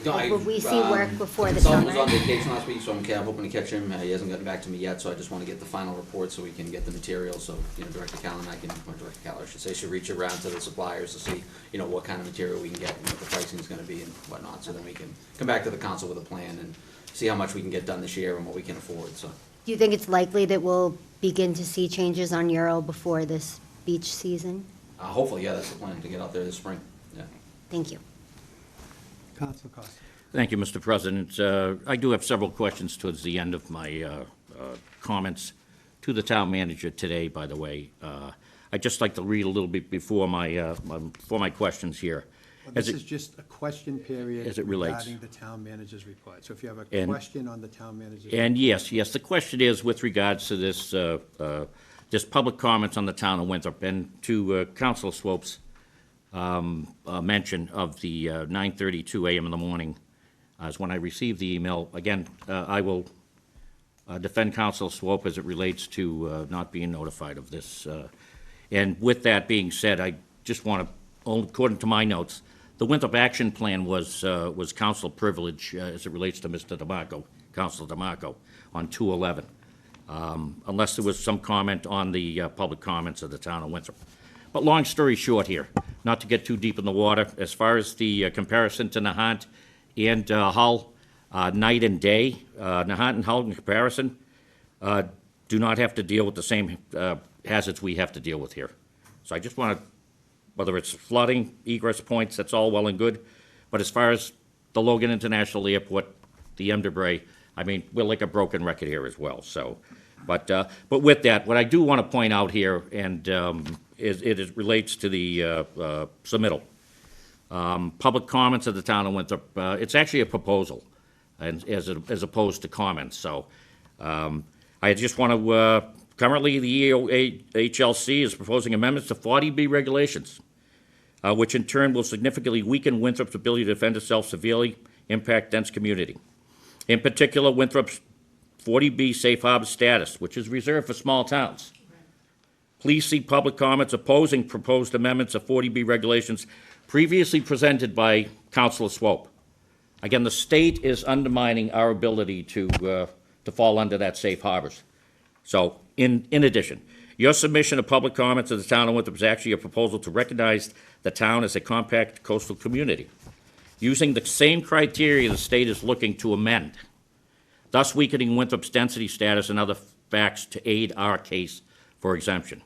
Speaker 5: will we see work before the
Speaker 13: Consultant
Speaker 5: summer?
Speaker 13: was on vacation last week, so I'm hoping to catch him. He hasn't gotten back to me yet, so I just want to get the final report so we can get the material. So, Director Callen and I can, or Director Callen, I should say, should reach around to the suppliers to see, what kind of material we can get and what the pricing is going to be and whatnot. So then we can come back to the council with a plan and see how much we can get done this year and what we can afford, so.
Speaker 5: Do you think it's likely that we'll begin to see changes on Ural before this beach season?
Speaker 13: Hopefully, yeah, that's the plan, to get out there this spring, yeah.
Speaker 5: Thank you.
Speaker 1: Council Costa.
Speaker 16: Thank you, Mr. President. I do have several questions towards the end of my comments to the town manager today, by the way. I'd just like to read a little bit before my questions here.
Speaker 1: This is just a question period
Speaker 16: as it relates.
Speaker 1: regarding the town manager's report. So if you have a
Speaker 16: And-
Speaker 1: question on the town manager's.
Speaker 16: And yes, the question is with regards to this public comments on the town of Winthrop, and to Councilor Swope's mention of the 9:32 a.m. in the morning, as when I received the email. Again, I will defend Councilor Swope as it relates to not being notified of this. And with that being said, I just want to, according to my notes, the Winthrop Action Plan was council privilege as it relates to Mr. DeMarco, Councilor DeMarco, on 2/11, unless there was some comment on the public comments of the town of Winthrop. But long story short here, not to get too deep in the water, as far as the comparison to Nahant and Hull, night and day, Nahant and Hull in comparison, do not have to deal with the same hazards we have to deal with here. So I just want to, whether it's flooding, egress points, that's all well and good. But as far as the Logan International Airport, the MDBRA, I mean, we're like a broken record here as well. So, but with that, what I do want to point out here, and it relates to the submittal. Public comments of the town of Winthrop, it's actually a proposal, and as opposed to comments. So I just want to, currently the EOHLC is proposing amendments to 40B regulations, which in turn will significantly weaken Winthrop's ability to defend itself, severely impact dense community. In particular, Winthrop's 40B safe harbor status, which is reserved for small towns. Please see public comments opposing proposed amendments of 40B regulations previously presented by Councilor Swope. Again, the state is undermining our ability to fall under that safe harbors. So, in addition, your submission of public comments of the town of Winthrop is actually a proposal to recognize the town as a compact coastal community, using the same criteria the state is looking to amend, thus weakening Winthrop's density status and other facts to aid our case for exemption.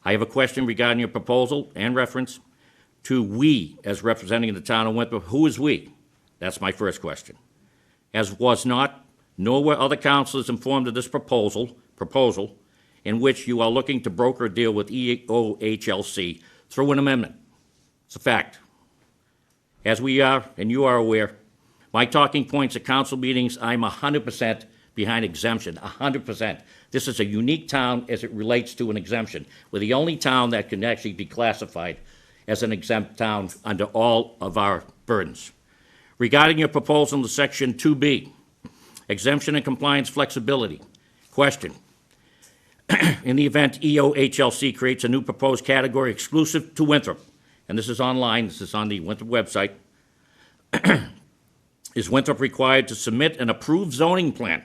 Speaker 16: I have a question regarding your proposal and reference to we as representing the town of Winthrop. Who is we? That's my first question. As was not, nor were other councilors informed of this proposal in which you are looking to broker a deal with EOHLC through an amendment. It's a fact. As we are, and you are aware, my talking points at council meetings, I'm 100% behind exemption, 100%. This is a unique town as it relates to an exemption. We're the only town that can actually be classified as an exempt town under all of our burdens. Regarding your proposal in section 2B, exemption and compliance flexibility, question. In the event EOHLC creates a new proposed category exclusive to Winthrop, and this is online, this is on the Winthrop website, is Winthrop required to submit an approved zoning plan?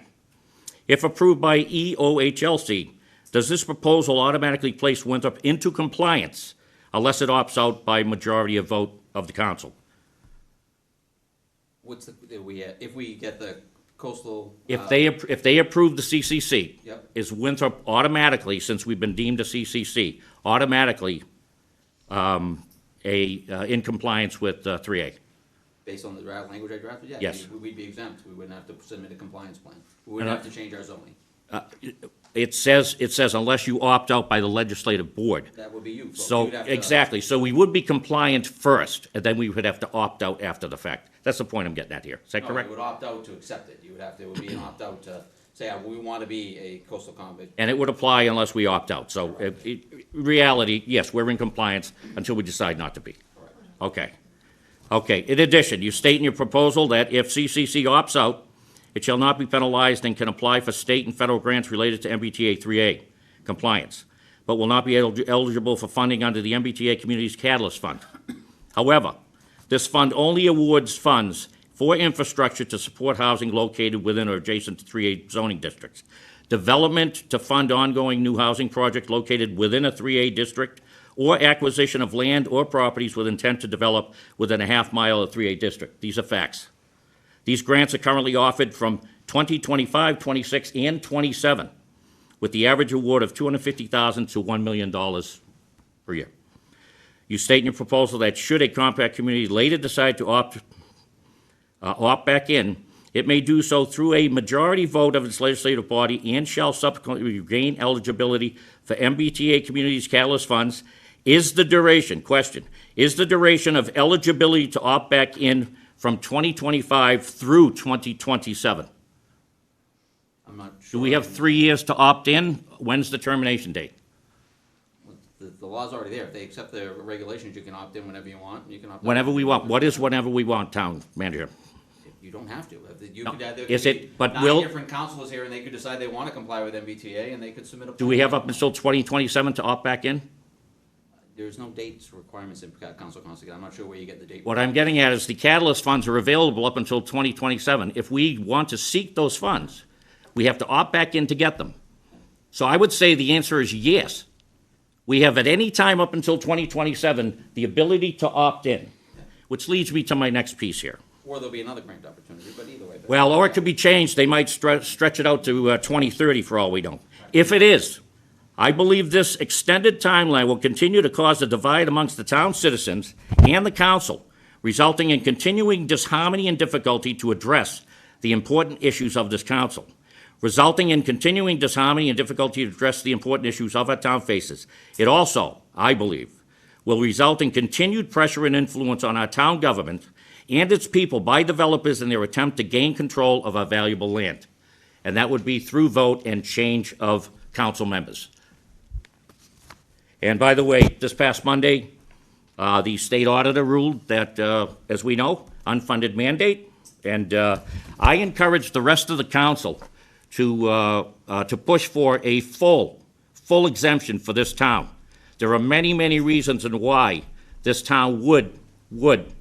Speaker 16: If approved by EOHLC, does this proposal automatically place Winthrop into compliance unless it opts out by majority of vote of the council?
Speaker 13: What's if we get the coastal?
Speaker 16: If they approve the CCC,
Speaker 13: Yep.
Speaker 16: is Winthrop automatically, since we've been deemed a CCC, automatically in compliance with 3A?
Speaker 13: Based on the language I drafted, yeah.
Speaker 16: Yes.
Speaker 13: We'd be exempt. We wouldn't have to submit a compliance plan. We wouldn't have to change our zoning.
Speaker 16: It says unless you opt out by the legislative board.
Speaker 13: That would be you.
Speaker 16: So,
Speaker 13: you'd have to-
Speaker 16: exactly, so we would be compliant first, and then we would have to opt out after the fact. That's the point I'm getting at here. Is that
Speaker 13: No,
Speaker 16: correct?
Speaker 13: you would opt out to accept it. You would have to, it would be an opt-out to say, we want to be a coastal convict.
Speaker 16: And it would apply unless we opt out. So, reality, yes, we're in compliance until we decide not to be. Okay. Okay, in addition, you state in your proposal that if CCC opts out, it shall not be penalized and can apply for state and federal grants related to MBTA 3A compliance, but will not be eligible for funding under the MBTA Communities Catalyst Fund. However, this fund only awards funds for infrastructure to support housing located within or adjacent to 3A zoning districts. Development to fund ongoing new housing projects located within a 3A district, or acquisition of land or properties with intent to develop within a half-mile of 3A district. These are facts. These grants are currently offered from 2025, 26, and 27, with the average award of $250,000 to $1 million per year. You state in your proposal that should a compact community later decide to opt back in, it may do so through a majority vote of its legislative body and shall subsequently regain eligibility for MBTA Communities Catalyst Funds. Is the duration of eligibility to opt back in from 2025 through 2027?
Speaker 13: I'm not sure.
Speaker 16: Do we have 3 years to opt in? When's the termination date?
Speaker 13: The law's already there. If they accept the regulations, you can opt in whenever you want, and you can opt out.
Speaker 16: Whenever we want. What is whenever we want, town manager?
Speaker 13: You don't have to. You
Speaker 16: No.
Speaker 13: could, there could
Speaker 16: Is
Speaker 13: be
Speaker 16: it- but
Speaker 13: 9
Speaker 16: will-
Speaker 13: different councilors here, and they could decide they want to comply with MBTA, and they could submit a.
Speaker 16: Do we have up until 2027 to opt back in?
Speaker 13: There's no dates requirements in council constantly. I'm not sure where you get the date.
Speaker 16: What I'm getting at is the catalyst funds are available up until 2027. If we want to seek those funds, we have to opt back in to get them. So I would say the answer is yes. We have at any time up until 2027 the ability to opt in, which leads me to my next piece here.
Speaker 13: Or there'll be another grant opportunity, but either way.
Speaker 16: Well, or it could be changed. They might stretch it out to 2030 for all we know. If it is, I believe this extended timeline will continue to cause a divide amongst the town citizens and the council, resulting in continuing disharmony and difficulty to address the important issues of this council. Resulting in continuing disharmony and difficulty to address the important issues of our town faces. It also, I believe, will result in continued pressure and influence on our town government and its people by developers in their attempt to gain control of our valuable land. And that would be through vote and change of council members. And by the way, this past Monday, the state auditor ruled that, as we know, unfunded mandate. And I encourage the rest of the council to push for a full exemption for this town. There are many, many reasons and why this town would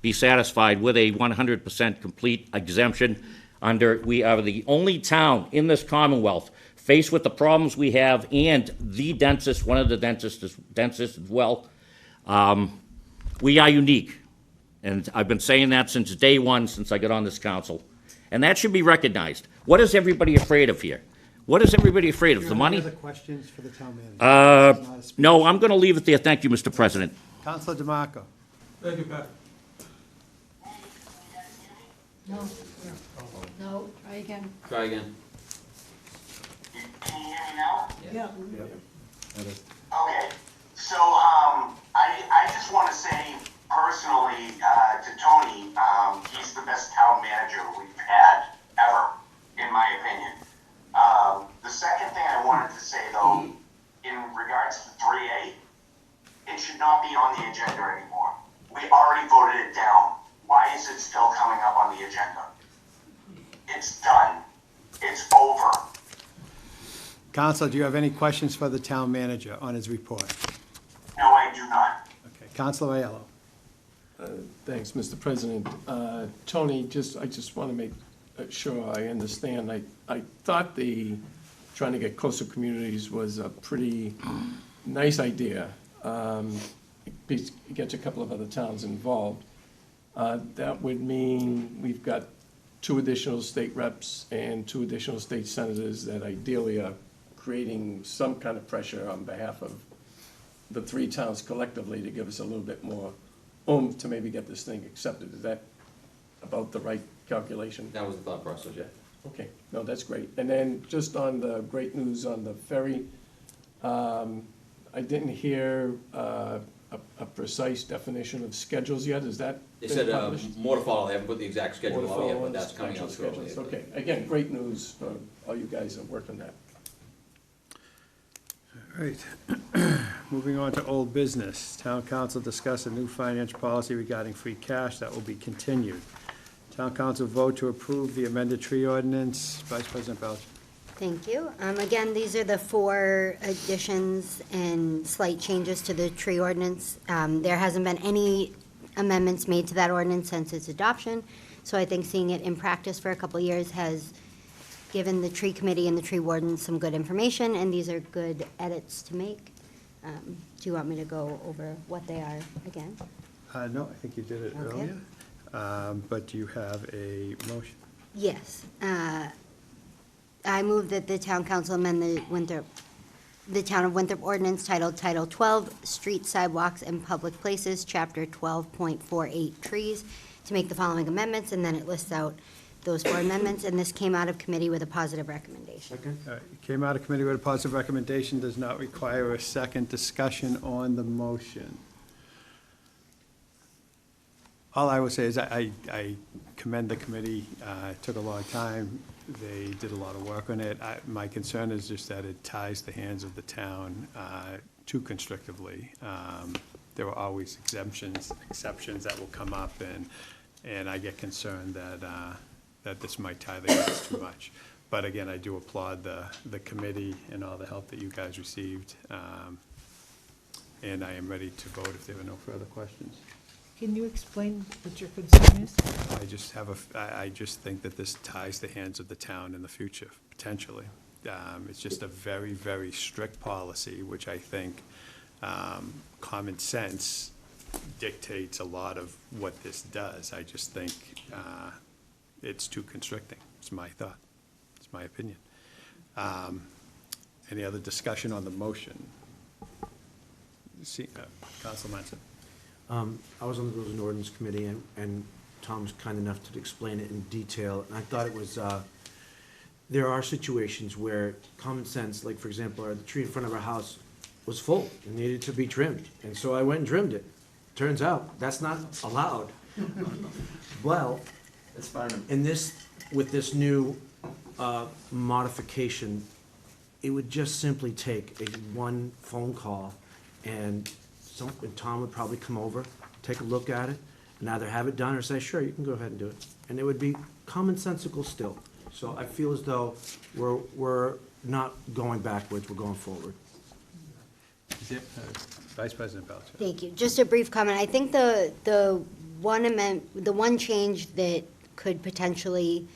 Speaker 16: be satisfied with a 100% complete exemption we are the only town in this Commonwealth faced with the problems we have and the densest, one of the densest as well. We are unique. And I've been saying that since day one, since I got on this council. And that should be recognized. What is everybody afraid of here? What is everybody afraid of? The money?
Speaker 1: Any other questions for the town manager? This is not a speech.
Speaker 16: No, I'm going to leave it there. Thank you, Mr. President.
Speaker 1: Counselor DeMarco.
Speaker 11: Thank you, Pat.
Speaker 12: No, no, try again.
Speaker 13: Try again.
Speaker 17: Can you hear me now?
Speaker 9: Yeah.
Speaker 17: Okay, so, I just wanna say personally, to Tony, he's the best town manager we've had ever, in my opinion. The second thing I wanted to say though, in regards to 3A, it should not be on the agenda anymore. We already voted it down. Why is it still coming up on the agenda? It's done. It's over.
Speaker 1: Counselor, do you have any questions for the town manager on his report?
Speaker 17: No, I do not.
Speaker 1: Okay, Counselor Aiello.
Speaker 18: Thanks, Mr. President. Tony, I just want to make sure I understand. I thought trying to get closer communities was a pretty nice idea. It gets a couple of other towns involved. That would mean we've got 2 additional state reps and 2 additional state senators that ideally are creating some kind of pressure on behalf of the 3 towns collectively to give us a little bit more oomph to maybe get this thing accepted. Is that about the right calculation?
Speaker 13: That was the thought process, yeah.
Speaker 18: Okay, no, that's great. And then just on the great news on the ferry, I didn't hear a precise definition of schedules yet. Is that
Speaker 13: They
Speaker 18: been
Speaker 13: said
Speaker 18: published?
Speaker 13: more to follow. They haven't put the exact schedule
Speaker 18: More to
Speaker 13: out yet,
Speaker 18: follow
Speaker 13: but
Speaker 18: on
Speaker 13: that's coming out
Speaker 18: schedules.
Speaker 13: shortly.
Speaker 18: Okay, again, great news for all you guys that work on that.
Speaker 1: All right. Moving on to old business. Town council discussed a new finance policy regarding free cash that will be continued. Town council vote to approve the amended tree ordinance. Vice President Belcher.
Speaker 5: Thank you. Again, these are the 4 additions and slight changes to the tree ordinance. There hasn't been any amendments made to that ordinance since its adoption, so I think seeing it in practice for a couple of years has given the tree committee and the tree warden some good information, and these are good edits to make. Do you want me to go over what they are again?
Speaker 1: No, I think you did it
Speaker 5: Okay.
Speaker 1: earlier. But do you have a motion?
Speaker 5: Yes. I move that the town council amend the Town of Winthrop ordinance titled Title 12, Streets, Sidewalks, and Public Places, Chapter 12.48, Trees, to make the following amendments, and then it lists out those 4 amendments, and this came out of committee with a positive recommendation.
Speaker 1: It came out of committee with a positive recommendation, does not require a second discussion on the motion. All I will say is I commend the committee. It took a long time. They did a lot of work on it. My concern is just that it ties the hands of the town too constrictively. There were always exceptions that will come up, and I get concerned that this might tie the hands too much. But again, I do applaud the committee and all the help that you guys received. And I am ready to vote if there are no further questions.
Speaker 3: Can you explain what your concern is?
Speaker 1: I just think that this ties the hands of the town in the future, potentially. It's just a very, very strict policy, which I think common sense dictates a lot of what this does. I just think it's too constricting. It's my thought. It's my opinion. Any other discussion on the motion? Council Manson.
Speaker 15: I was on the Rules and Ordinance Committee, and Tom was kind enough to explain it in detail, and I thought it was, there are situations where common sense, like for example, the tree in front of our house was full and needed to be trimmed, and so I went and trimmed it. Turns out, that's not allowed. Well, with this new modification, it would just simply take one phone call, and Tom would probably come over, take a look at it, and either have it done or say, sure, you can go ahead and do it. And it would be commonsensical still. So I feel as though we're not going backwards, we're going forward.
Speaker 1: Vice President Belcher.
Speaker 5: Thank you. Just a brief comment. I think the one change that could potentially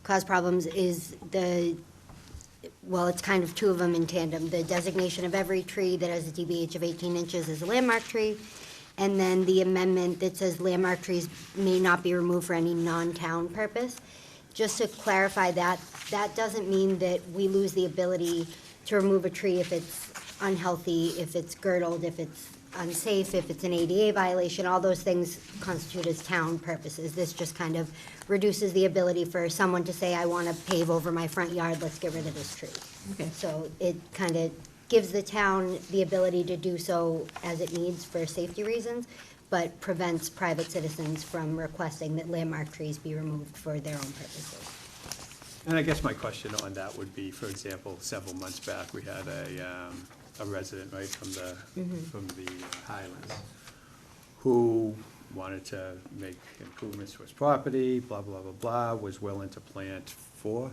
Speaker 5: cause problems is it's kind of 2 of them in tandem. The designation of every tree that has a DBH of 18 inches as a landmark tree, and then the amendment that says landmark trees may not be removed for any non-town purpose. Just to clarify that doesn't mean that we lose the ability to remove a tree if it's unhealthy, if it's girdled, if it's unsafe, if it's an ADA violation. All those things constitute as town purposes. This just kind of reduces the ability for someone to say, I want to pave over my front yard, let's get rid of this tree.
Speaker 3: Okay.
Speaker 5: So it kind of gives the town the ability to do so as it needs for safety reasons, but prevents private citizens from requesting that landmark trees be removed for their own purposes.
Speaker 1: And I guess my question on that would be, for example, several months back, we had a resident, right, from the Highlands, who wanted to make improvements to his property, blah, blah, blah, blah, was willing to plant 4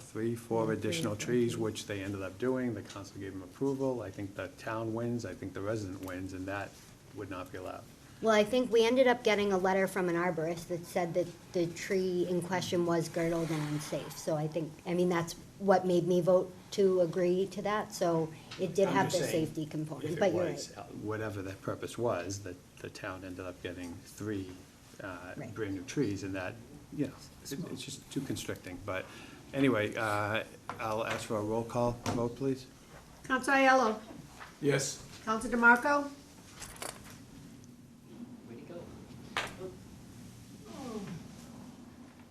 Speaker 1: additional trees, which they ended up doing. The council gave him approval. I think the town wins, I think the resident wins, and that would not be allowed.
Speaker 5: Well, I think we ended up getting a letter from an arborist that said that the tree in question was girdled and unsafe. So that's what made me vote to agree to that. So it did
Speaker 1: I'm
Speaker 5: have the
Speaker 1: just saying,
Speaker 5: safety component,
Speaker 1: If
Speaker 5: but
Speaker 1: it
Speaker 5: you're
Speaker 1: was,
Speaker 5: right.
Speaker 1: whatever that purpose was, that the town ended up getting 3
Speaker 5: Right.
Speaker 1: brand-new trees, and that, it's just too constricting. But anyway, I'll ask for a roll call vote, please.
Speaker 2: Counsel Aiello.
Speaker 18: Yes.
Speaker 2: Counsel DeMarco.
Speaker 10: Way to go.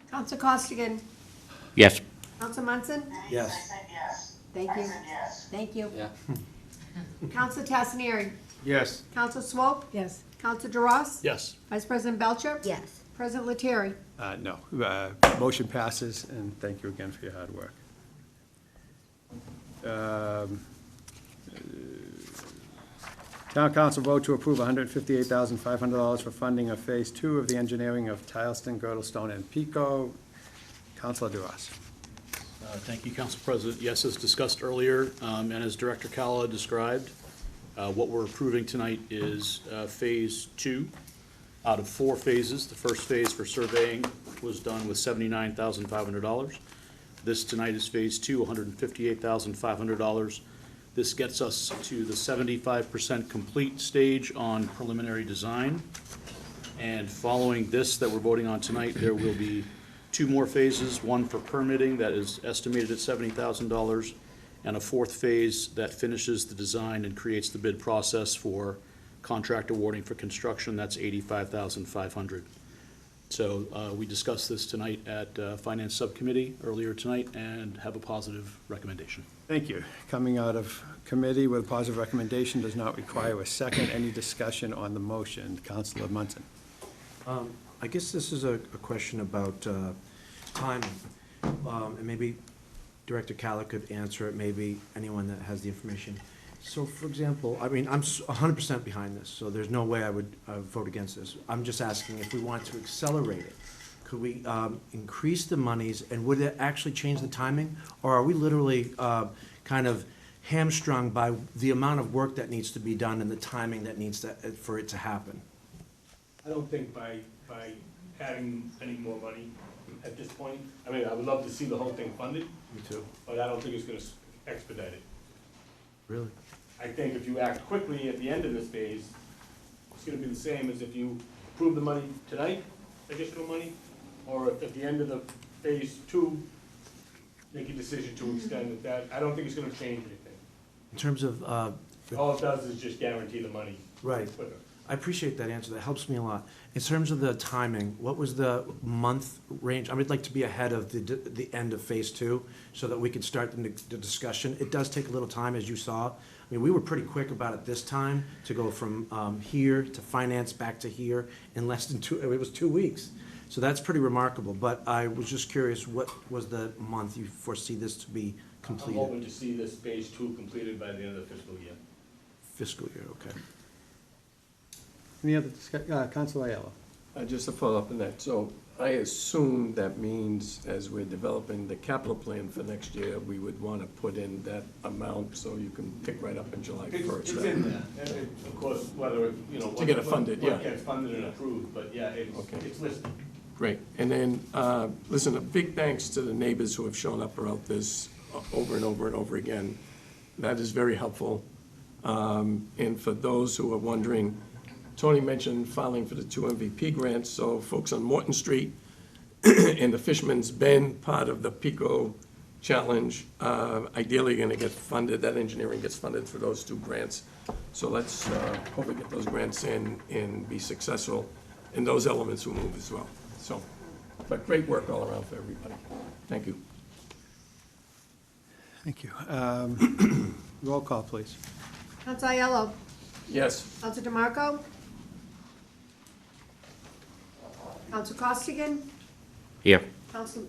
Speaker 2: Counsel Costigan.
Speaker 16: Yes.
Speaker 2: Counsel Munson?
Speaker 17: Denise, I
Speaker 15: Yes.
Speaker 17: said yes.
Speaker 2: Thank
Speaker 17: I
Speaker 2: you.
Speaker 17: said yes.
Speaker 2: Thank you.
Speaker 13: Yeah.
Speaker 2: Counsel Tassinari?
Speaker 1: Yes.
Speaker 2: Counsel Swope?
Speaker 3: Yes.
Speaker 2: Counsel DeRoss?
Speaker 8: Yes.
Speaker 2: Vice President Belcher?
Speaker 5: Yes.
Speaker 2: President Lettieri?
Speaker 1: No. Motion passes, and thank you again for your hard work. Town council vote to approve $158,500 for funding of Phase 2 of the engineering of Tileston, Girdlestone, and Pico. Councilor DeRoss.
Speaker 8: Thank you, Council President. Yes, as discussed earlier, and as Director Kala described, what we're approving tonight is Phase 2 out of 4 phases. The first phase for surveying was done with $79,500. This tonight is Phase 2, $158,500. This gets us to the 75% complete stage on preliminary design. And following this that we're voting on tonight, there will be 2 more phases, one for permitting that is estimated at $70,000, and a 4th phase that finishes the design and creates the bid process for contract awarding for construction. That's $85,500. So we discussed this tonight at Finance Subcommittee earlier tonight and have a positive recommendation.
Speaker 1: Thank you. Coming out of committee with a positive recommendation does not require a second. Any discussion on the motion? Councilor Munson.
Speaker 15: I guess this is a question about timing. And maybe Director Calla could answer it, maybe anyone that has the information. So, for example, I mean, I'm 100% behind this, so there's no way I would vote against this. I'm just asking if we want to accelerate it, could we increase the monies, and would it actually change the timing? Or are we literally kind of hamstrung by the amount of work that needs to be done and the timing that needs to, for it to happen?
Speaker 7: I don't think by adding any more money at this point, I mean, I would love to see the whole thing funded,
Speaker 15: Me too.
Speaker 7: but I don't think it's gonna expedite it.
Speaker 15: Really?
Speaker 7: I think if you act quickly at the end of this phase, it's gonna be the same as if you approve the money tonight, additional money, or if at the end of the Phase 2, make a decision to extend it. That, I don't think it's gonna change anything.
Speaker 15: In terms of,
Speaker 7: All it does is just guarantee the money
Speaker 15: right.
Speaker 7: quicker.
Speaker 15: I appreciate that answer. That helps me a lot. In terms of the timing, what was the month range? I would like to be ahead of the end of Phase 2 so that we could start the discussion. It does take a little time, as you saw. I mean, we were pretty quick about it this time to go from here to finance back to here in less than it was 2 weeks. So that's pretty remarkable. But I was just curious, what was the month you foresee this to be
Speaker 7: I'm
Speaker 15: completed?
Speaker 7: hoping to see this Phase 2 completed by the end of the fiscal year.
Speaker 15: Fiscal year, okay.
Speaker 1: Any other discussion? Councilor Aiello.
Speaker 18: Just to follow up on that, so I assume that means as we're developing the capital plan for next year, we would want to put in that amount so you can pick right up in July 1st.
Speaker 7: It's in there, and of course, whether, you know.
Speaker 18: To get it funded, yeah.
Speaker 7: What gets funded and approved, but yeah, it's listed.
Speaker 18: Great, and then, listen, a big thanks to the neighbors who have shown up throughout this over and over and over again. That is very helpful. And for those who are wondering, Tony mentioned filing for the 2 MVP grants, so folks on Morton Street and the Fisherman's Bend, part of the Pico Challenge, ideally gonna get funded, that engineering gets funded for those 2 grants. So let's hope we get those grants in and be successful, and those elements will move as well. So, but great work all around for everybody. Thank you.
Speaker 1: Thank you. Roll call, please.
Speaker 2: Counsel Aiello?
Speaker 18: Yes.
Speaker 2: Counsel DeMarco? Counsel Costigan?
Speaker 16: Here.
Speaker 2: Counsel,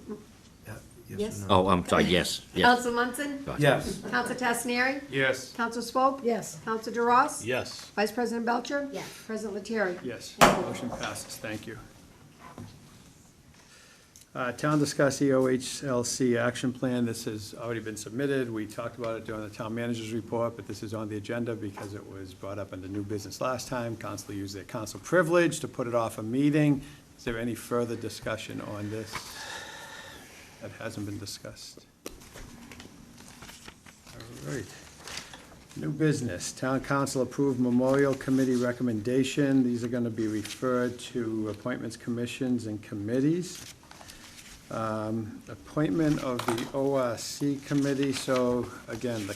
Speaker 15: Yes
Speaker 2: Yes.
Speaker 15: or no?
Speaker 16: Oh, I'm sorry, yes, yes.
Speaker 2: Counsel Munson?
Speaker 15: Yes.
Speaker 2: Counsel Tassinari?
Speaker 1: Yes.
Speaker 2: Counsel Swope?
Speaker 3: Yes.
Speaker 2: Counsel DeRoss?
Speaker 8: Yes.
Speaker 2: Vice President Belcher?
Speaker 5: Yes.
Speaker 2: President Lettieri?
Speaker 1: Yes. Motion passes. Thank you. Town discuss EOHLC action plan. This has already been submitted. We talked about it during the town manager's report, but this is on the agenda because it was brought up under new business last time. Council used their council privilege to put it off a meeting. Is there any further discussion on this that hasn't been discussed? All right. New business. Town council approved memorial committee recommendation. These are going to be referred to appointments, commissions, and committees. Appointment of the ORC committee, so again, the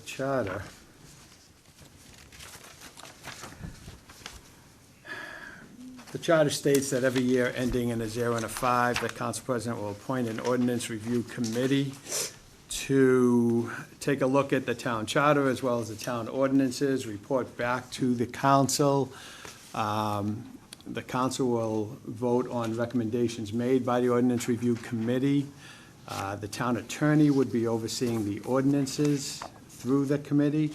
Speaker 1: charter. The charter states that every year ending in a 0 and a 5, the council president will appoint an ordinance review committee to take a look at the town charter as well as the town ordinances, report back to the council. The council will vote on recommendations made by the ordinance review committee. The town attorney would be overseeing the ordinances through the committee.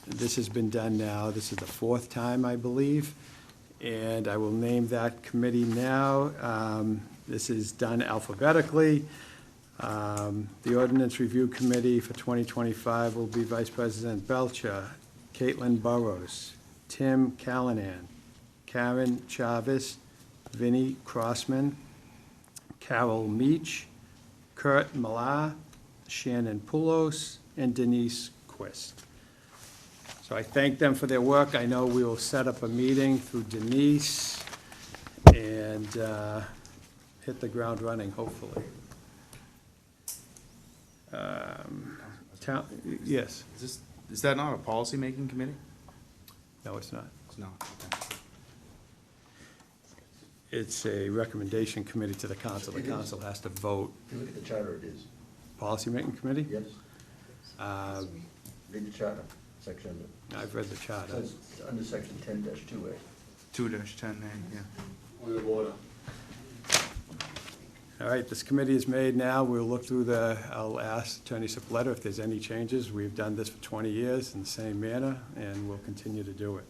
Speaker 1: This has been done now, this is the 4th time, I believe, and I will name that committee now. This is done alphabetically. The Ordinance Review Committee for 2025 will be Vice President Belcher, Caitlin Burrows, Tim Callanan, Karen Chavez, Vinnie Crossman, Carol Meach, Kurt Millar, Shannon Poulos, and Denise Quist. So I thank them for their work. I know we will set up a meeting through Denise and hit the ground running, hopefully. Yes?
Speaker 14: Is that not a policy-making committee?
Speaker 1: No, it's not.
Speaker 14: It's not, okay.
Speaker 1: It's a recommendation committee to the council. The council has to vote.
Speaker 19: If you look at the charter, it is.
Speaker 1: Policy-making committee?
Speaker 19: Yes. Read the charter, section,
Speaker 1: I've read the charter.
Speaker 19: says under section 10-2A.
Speaker 14: 2-10A, yeah.
Speaker 19: Point of order.
Speaker 1: All right, this committee is made now. We'll look through I'll ask Attorney Supletta if there's any changes. We've done this for 20 years in the same manner, and we'll continue to do it.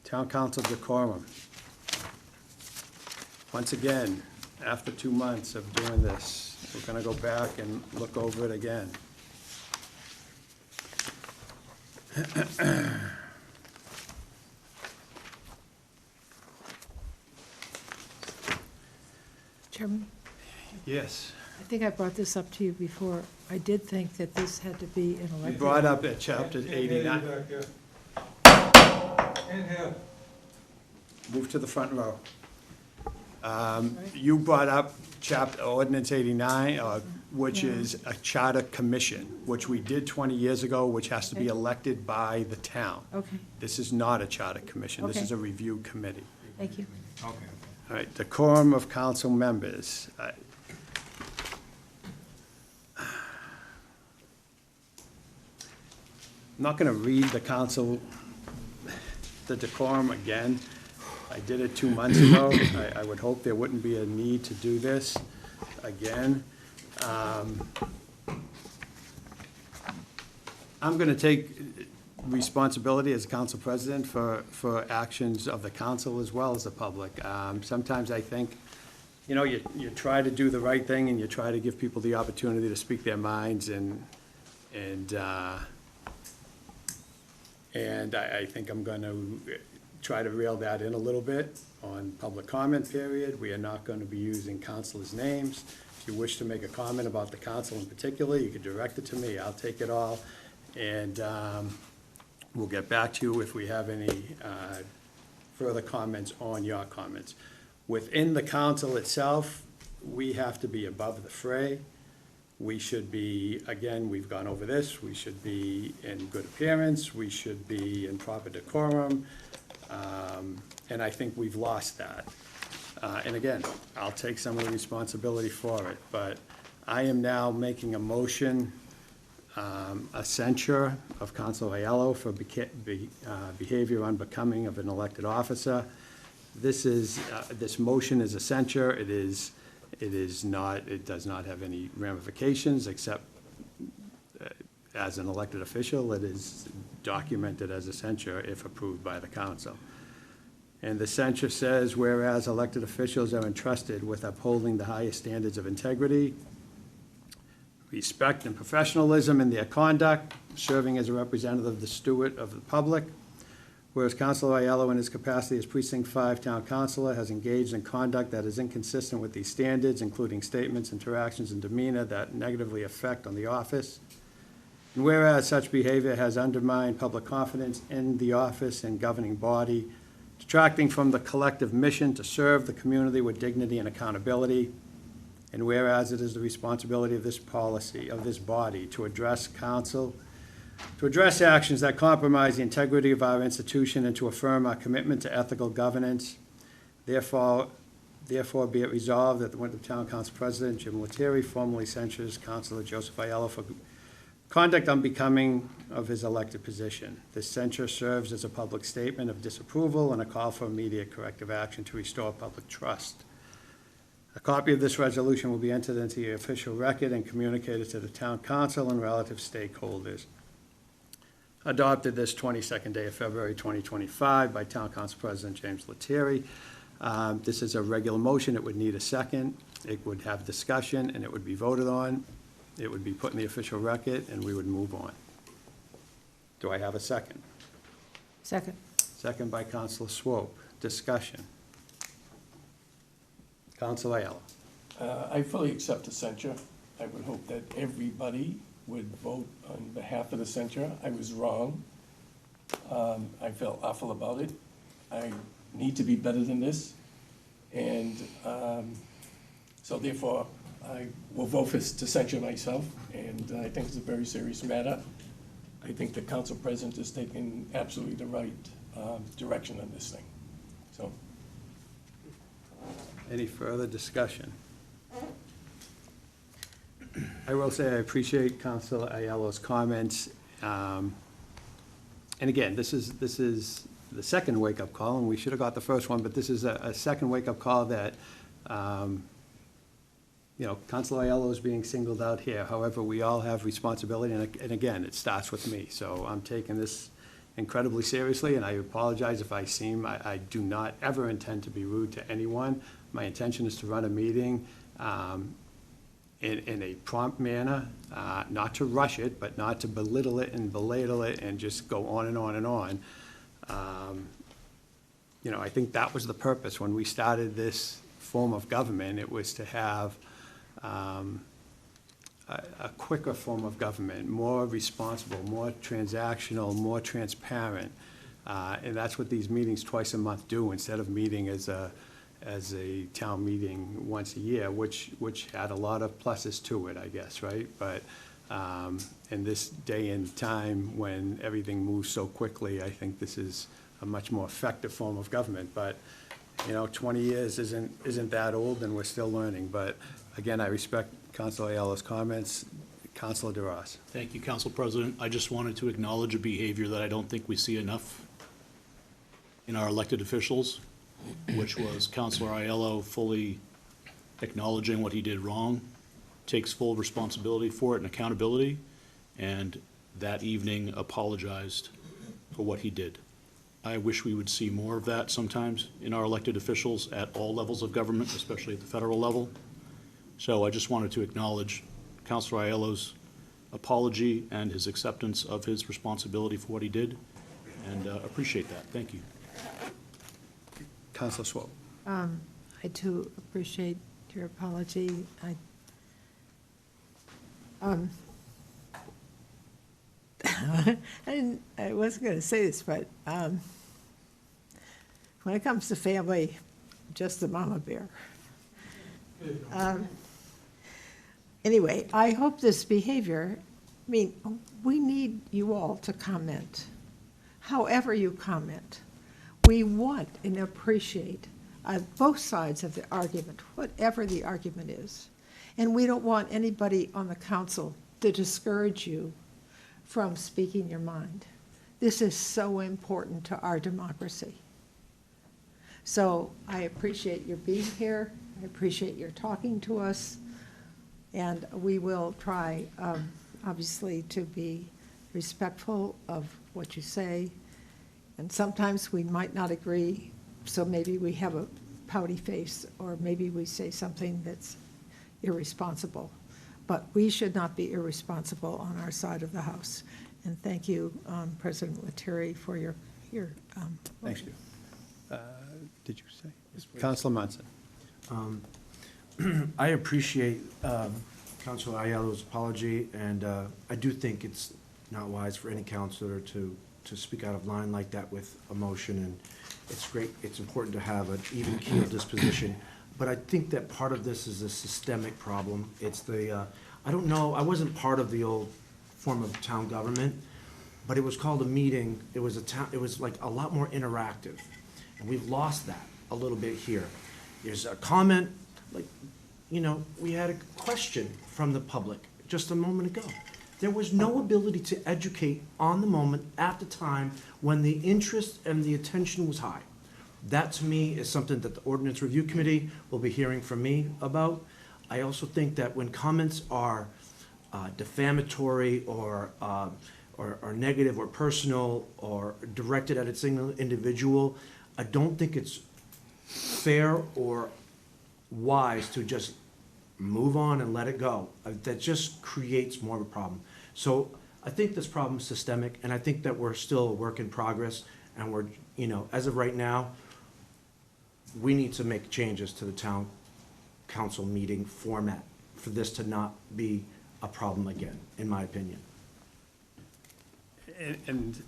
Speaker 1: Town council decorum. Once again, after 2 months of doing this, we're gonna go back and look over it again.
Speaker 3: Chairman,
Speaker 1: Yes.
Speaker 3: I think I brought this up to you before. I did think that this had to be an
Speaker 1: We
Speaker 3: elected.
Speaker 1: brought up at chapter 89.
Speaker 11: In here.
Speaker 1: Move to the front row. You brought up chapter, ordinance 89, which is a charter commission, which we did 20 years ago, which has to be
Speaker 3: Okay.
Speaker 1: elected by the town.
Speaker 3: Okay,
Speaker 1: This is not a charter commission, this
Speaker 3: Okay.
Speaker 1: is a review committee.
Speaker 3: thank you.
Speaker 14: Okay.
Speaker 1: All right, decorum of council members. I'm not gonna read the council, the decorum again. I did it 2 months ago. I would hope there wouldn't be a need to do this again. I'm gonna take responsibility as council president for actions of the council as well as the public. Sometimes I think, you know, you try to do the right thing and you try to give people the opportunity to speak their minds and I think I'm gonna try to reel that in a little bit on public comment period. We are not gonna be using councilors' names. If you wish to make a comment about the council in particular, you can direct it to me. I'll take it all. And we'll get back to you if we have any further comments on your comments. Within the council itself, we have to be above the fray. We should be, again, we've gone over this, we should be in good appearance, we should be in proper decorum, and I think we've lost that. And again, I'll take some of the responsibility for it, but I am now making a motion, a censure of Councilor Aiello for behavior unbecoming of an elected officer. This motion is a censure. It does not have any ramifications except as an elected official. It is documented as a censure if approved by the council. And the censure says, whereas elected officials are entrusted with upholding the highest standards of integrity, respect, and professionalism in their conduct, serving as a representative, the steward of the public. Whereas Councilor Aiello, in his capacity as Precinct 5 Town Councilor, has engaged in conduct that is inconsistent with these standards, including statements, interactions, and demeanor that negatively affect on the office. And whereas such behavior has undermined public confidence in the office and governing body, detracting from the collective mission to serve the community with dignity and accountability. And whereas it is the responsibility of this body to address council To address actions that compromise the integrity of our institution and to affirm our commitment to ethical governance, therefore be it resolved that the Winthrop Town Council President Jim Lettieri formally censures Councilor Joseph Aiello for conduct unbecoming of his elected position. This censure serves as a public statement of disapproval and a call for immediate corrective action to restore public trust. A copy of this resolution will be entered into the official record and communicated to the town council and relative stakeholders. Adopted this 22nd day of February 2025 by Town Council President James Lettieri. This is a regular motion. It would need a second. It would have discussion, and it would be voted on. It would be put in the official record, and we would move on. Do I have a second?
Speaker 3: Second.
Speaker 1: Second by Councilor Swope. Discussion. Councilor Aiello.
Speaker 18: I fully accept the censure. I would hope that everybody would vote on behalf of the censure. I was wrong. I felt awful about it. I need to be better than this. And so therefore, I will vote to censure myself, and I think it's a very serious matter. I think the council president is taking absolutely the right direction on this thing. So.
Speaker 1: Any further discussion? I will say I appreciate Councilor Aiello's comments. And again, this is the second wake-up call, and we should have got the first one, but this is a second wake-up call that, you know, Councilor Aiello is being singled out here. However, we all have responsibility, and again, it starts with me. So I'm taking this incredibly seriously, and I apologize if I seem, I do not ever intend to be rude to anyone. My intention is to run a meeting in a prompt manner, not to rush it, but not to belittle it and belittle it and just go on and on and on. You know, I think that was the purpose when we started this form of government. It was to have a quicker form of government, more responsible, more transactional, more transparent. And that's what these meetings twice a month do, instead of meeting as a town meeting once a year, which had a lot of pluses to it, I guess, right? But in this day and time when everything moves so quickly, I think this is a much more effective form of government. But, you know, 20 years isn't that old, and we're still learning. But again, I respect Councilor Aiello's comments. Councilor DeRoss.
Speaker 8: Thank you, Council President. I just wanted to acknowledge a behavior that I don't think we see enough in our elected officials, which was Councilor Aiello fully acknowledging what he did wrong, takes full responsibility for it and accountability, and that evening apologized for what he did. I wish we would see more of that sometimes in our elected officials at all levels of government, especially at the federal level. So I just wanted to acknowledge Councilor Aiello's apology and his acceptance of his responsibility for what he did, and appreciate that. Thank you.
Speaker 1: Councilor Swope.
Speaker 3: I too appreciate your apology. I wasn't going to say this, but when it comes to family, just the mama bear. Anyway, I hope this behavior, I mean, we need you all to comment, however you comment. We want and appreciate both sides of the argument, whatever the argument is. And we don't want anybody on the council to discourage you from speaking your mind. This is so important to our democracy. So I appreciate your being here. I appreciate your talking to us. And we will try, obviously, to be respectful of what you say. And sometimes we might not agree, so maybe we have a pouty face, or maybe we say something that's irresponsible. But we should not be irresponsible on our side of the House. And thank you, President Lettieri, for your
Speaker 1: Thank you. Did you say? Yes, Councilor Munson.
Speaker 15: I appreciate Councilor Aiello's apology, and I do think it's not wise for any councilor to speak out of line like that with emotion, and it's great, it's important to have an even keel disposition. But I think that part of this is a systemic problem. It's the, I don't know, I wasn't part of the old form of town government, but it was called a meeting, it was it was like a lot more interactive. And we've lost that a little bit here. There's a comment, like, you know, we had a question from the public just a moment ago. There was no ability to educate on the moment at the time when the interest and the attention was high. That, to me, is something that the Ordinance Review Committee will be hearing from me about. I also think that when comments are defamatory or negative or personal or directed at a single individual, I don't think it's fair or wise to just move on and let it go. That just creates more of a problem. So I think this problem is systemic, and I think that we're still a work in progress, and we're, you know, as of right now, we need to make changes to the town council meeting format for this to not be a problem again, in my opinion.
Speaker 1: And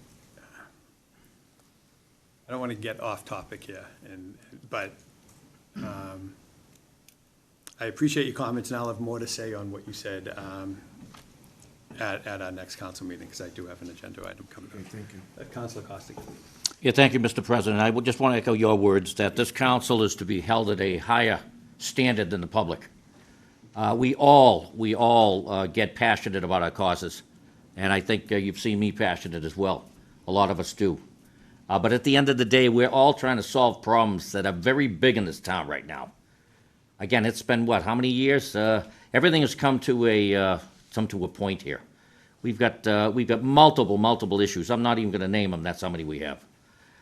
Speaker 1: I don't want to get off topic here, but I appreciate your comments, and I'll have more to say on what you said at our next council meeting, because I do have an agenda item coming up.
Speaker 15: Thank you.
Speaker 1: Councilor Costigan.
Speaker 16: Yeah, thank you, Mr. President. I would just want to echo your words that this council is to be held at a higher standard than the public. We all get passionate about our causes, and I think you've seen me passionate as well. A lot of us do. But at the end of the day, we're all trying to solve problems that are very big in this town right now. Again, it's been, what, how many years? Everything has come to a point here. We've got multiple issues. I'm not even going to name them. That's how many we have.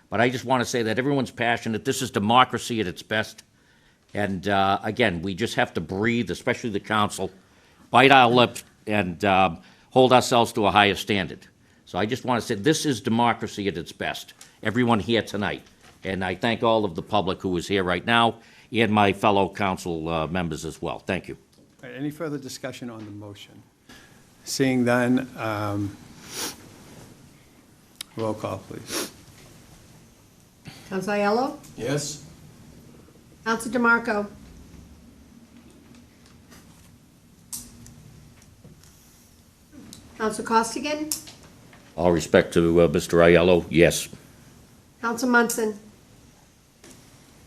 Speaker 16: But I just want to say that everyone's passionate. This is democracy at its best. And again, we just have to breathe, especially the council, bite our lips, and hold ourselves to a higher standard. So I just want to say this is democracy at its best. Everyone here tonight. And I thank all of the public who is here right now and my fellow council members as well. Thank you.
Speaker 1: All right, any further discussion on the motion? Seeing none, roll call, please.
Speaker 2: Council Aiello?
Speaker 18: Yes.
Speaker 2: Council DeMarco? Council Costigan?
Speaker 16: All respect to Mr. Aiello, yes.
Speaker 2: Council Munson?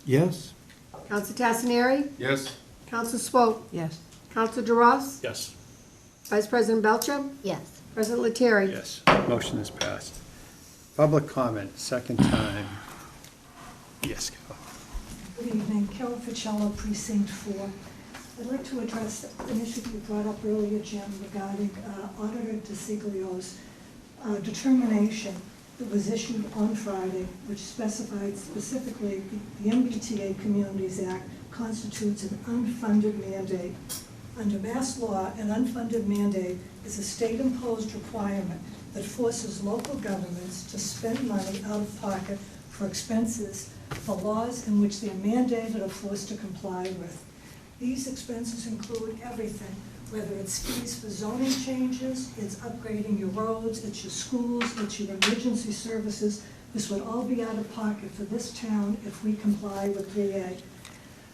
Speaker 15: Yes?
Speaker 2: Council Tassinari?
Speaker 18: Yes.
Speaker 2: Council Swope?
Speaker 3: Yes.
Speaker 2: Council DeRosse?
Speaker 8: Yes.
Speaker 2: Vice President Belcher?
Speaker 5: Yes.
Speaker 2: President Lettieri?
Speaker 1: Yes, motion is passed. Public comment, second time. Yes, Carol.
Speaker 20: Good evening, Carol Ficello, Precinct 4. I'd like to address an issue you brought up earlier, Jim, regarding Auditor DeSiglio's determination that was issued on Friday, which specified specifically the MBTA Communities Act constitutes an unfunded mandate. Under Mass law, an unfunded mandate is a state-imposed requirement that forces local governments to spend money out of pocket for expenses for laws in which they are mandated or forced to comply with. These expenses include everything, whether it's fees for zoning changes, it's upgrading your roads, it's your schools, it's your emergency services. This would all be out of pocket for this town if we comply with 3A.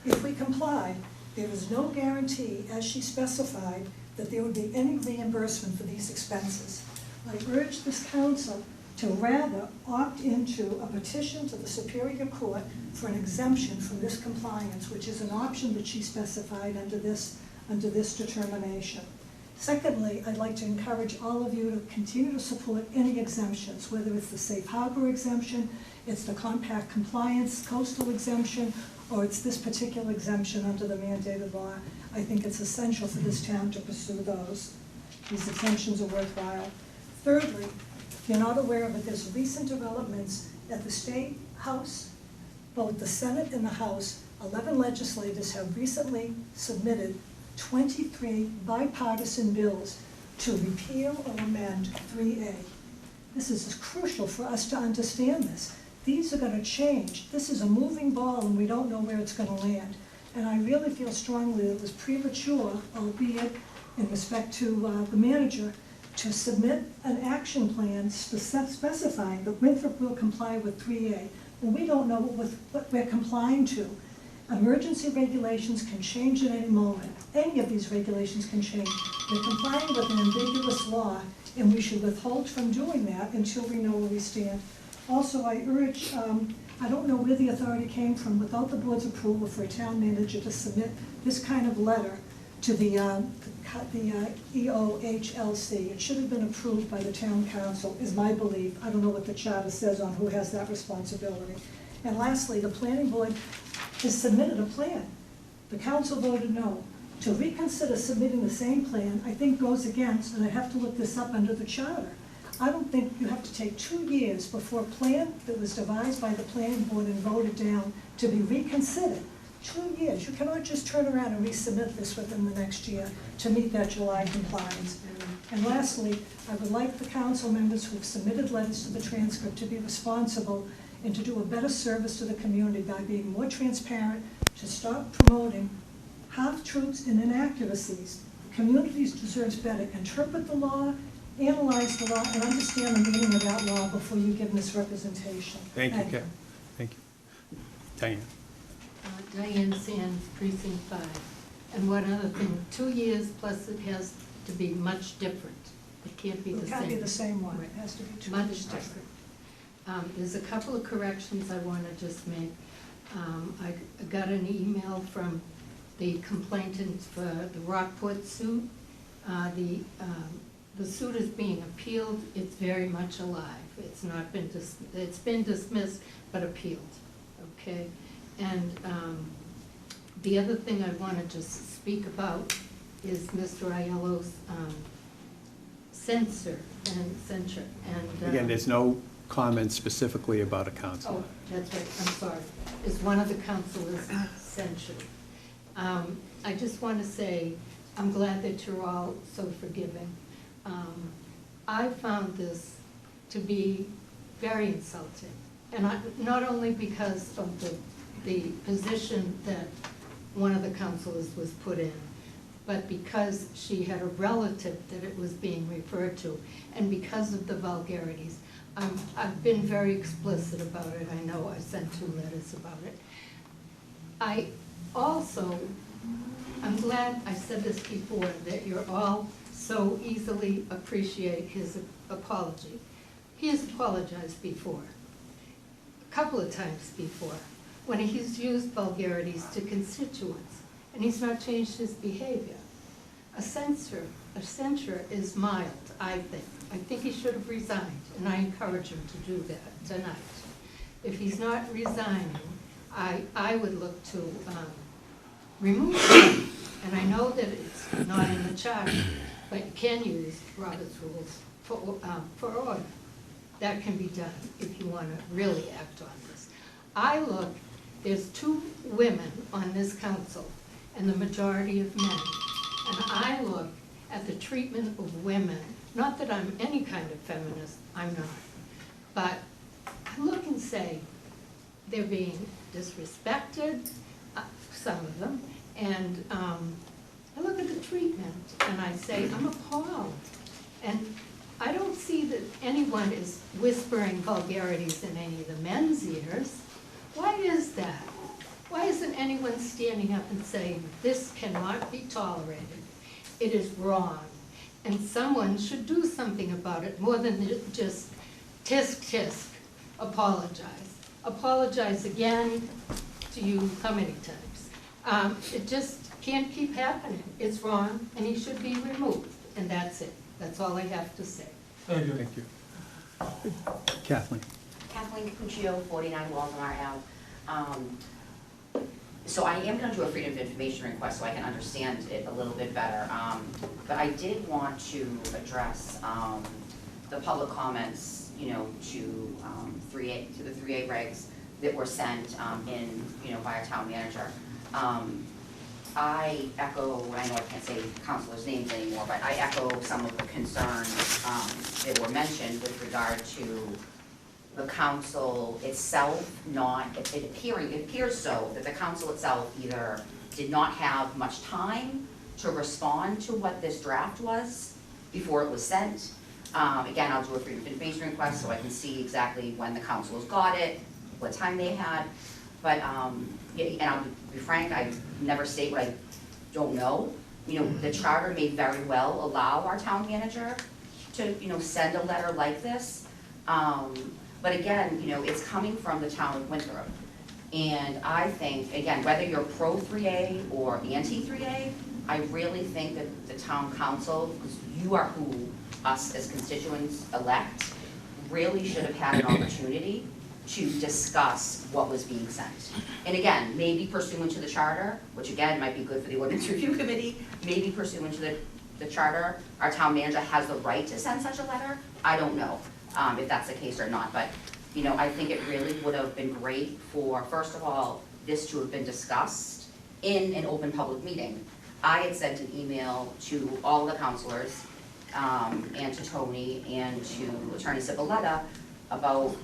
Speaker 20: If we comply, there is no guarantee, as she specified, that there would be any reimbursement for these expenses. I urge this council to rather opt into a petition to the Superior Court for an exemption from this compliance, which is an option that she specified under this determination. Secondly, I'd like to encourage all of you to continue to support any exemptions, whether it's the safe harbor exemption, it's the compact compliance coastal exemption, or it's this particular exemption under the mandated law. I think it's essential for this town to pursue those. These exemptions are worthwhile. Thirdly, if you're not aware of it, there's recent developments at the State House, both the Senate and the House. 11 legislators have recently submitted 23 bipartisan bills to repeal or amend 3A. This is crucial for us to understand this. These are going to change. This is a moving ball, and we don't know where it's going to land. And I really feel strongly that it was premature, albeit in respect to the manager, to submit an action plan specifying that Winthrop will comply with 3A. Well, we don't know what we're complying to. Emergency regulations can change at any moment. Any of these regulations can change. They're complying with an ambiguous law, and we should withhold from doing that until we know where we stand. Also, I urge, I don't know where the authority came from, without the board's approval for a town manager to submit this kind of letter to the EOHLC. It should have been approved by the town council, is my belief. I don't know what the charter says on who has that responsibility. And lastly, the planning board has submitted a plan. The council voted no. To reconsider submitting the same plan, I think goes against, and I have to look this up under the charter. I don't think you have to take 2 years before a plan that was devised by the planning board and voted down to be reconsidered. 2 years. You cannot just turn around and resubmit this within the next year to meet that July compliance. And lastly, I would like the council members who have submitted letters to the transcript to be responsible and to do a better service to the community by being more transparent, to stop promoting half-truths and inaccuracies. Communities deserve better. Interpret the law, analyze the law, and understand the meaning of that law before you give misrepresentation.
Speaker 1: Thank you, Kat. Thank you. Diane.
Speaker 12: Diane Sands, Precinct 5. And one other thing, 2 years plus it has to be much different. It can't be the same.
Speaker 20: It can't be the same one. It has to be 2
Speaker 12: Much
Speaker 20: years
Speaker 12: different. There's a couple of corrections I want to just make. I got an email from the complainant for the Rockport suit. The suit is being appealed. It's very much alive. It's not been it's been dismissed but appealed. Okay, and the other thing I want to just speak about is Mr. Aiello's censure. And
Speaker 1: Again, there's no comment specifically about a council.
Speaker 12: oh, that's right. I'm sorry. Is one of the councilors censured? I just want to say I'm glad that you're all so forgiving. I found this to be very insulting, and not only because of the position that one of the councilors was put in, but because she had a relative that it was being referred to, and because of the vulgarities. I've been very explicit about it. I know I sent 2 letters about it. I also, I'm glad I said this before, that you're all so easily appreciate his apology. He has apologized before, a couple of times before, when he's used vulgarities to constituents, and he's not changed his behavior. A censure is mild, I think. I think he should have resigned, and I encourage him to do that tonight. If he's not resigning, I would look to remove him. And I know that it's not in the charter, but you can use Robert's rules for order. That can be done if you want to really act on this. There's 2 women on this council and the majority of men. And I look at the treatment of women, not that I'm any kind of feminist, I'm not, but I look and say they're being disrespected, some of them, and I look at the treatment and I say, I'm appalled. And I don't see that anyone is whispering vulgarities in any of the men's ears. Why is that? Why isn't anyone standing up and saying, this cannot be tolerated? It is wrong. And someone should do something about it more than just tisk, apologize. Apologize again to you how many times? It just can't keep happening. It's wrong, and he should be removed, and that's it. That's all I have to say.
Speaker 1: Thank you. Thank you. Kathleen.
Speaker 21: Kathleen Capuccio, 49 Waldemar Ave. So I am going to do a freedom of information request so I can understand it a little bit better. But I did want to address the public comments, to the 3A regs that were sent in, by our town manager. I echo, I know I can't say councilors' names anymore, but I echo some of the concerns that were mentioned with regard to the council itself it appears so that the council itself either did not have much time to respond to what this draft was before it was sent. Again, I'll do a freedom of information request so I can see exactly when the councilors got it, what time they had. But, and I'll be frank, I never state what I don't know. The charter may very well allow our town manager to, send a letter like this. But again, it's coming from the town of Winthrop. And I think, again, whether you're pro 3A or anti 3A, I really think that the town council, because you are who us as constituents elect, really should have had an opportunity to discuss what was being sent. And again, maybe pursuant to the charter, which again might be good for the ordinance review committee, maybe pursuant to the charter, our town manager has the right to send such a letter. I don't know if that's the case or not, but I think it really would have been great for, first of all, this to have been discussed in an open public meeting. I had sent an email to all the counselors, and to Tony and to Attorney Ciboletta about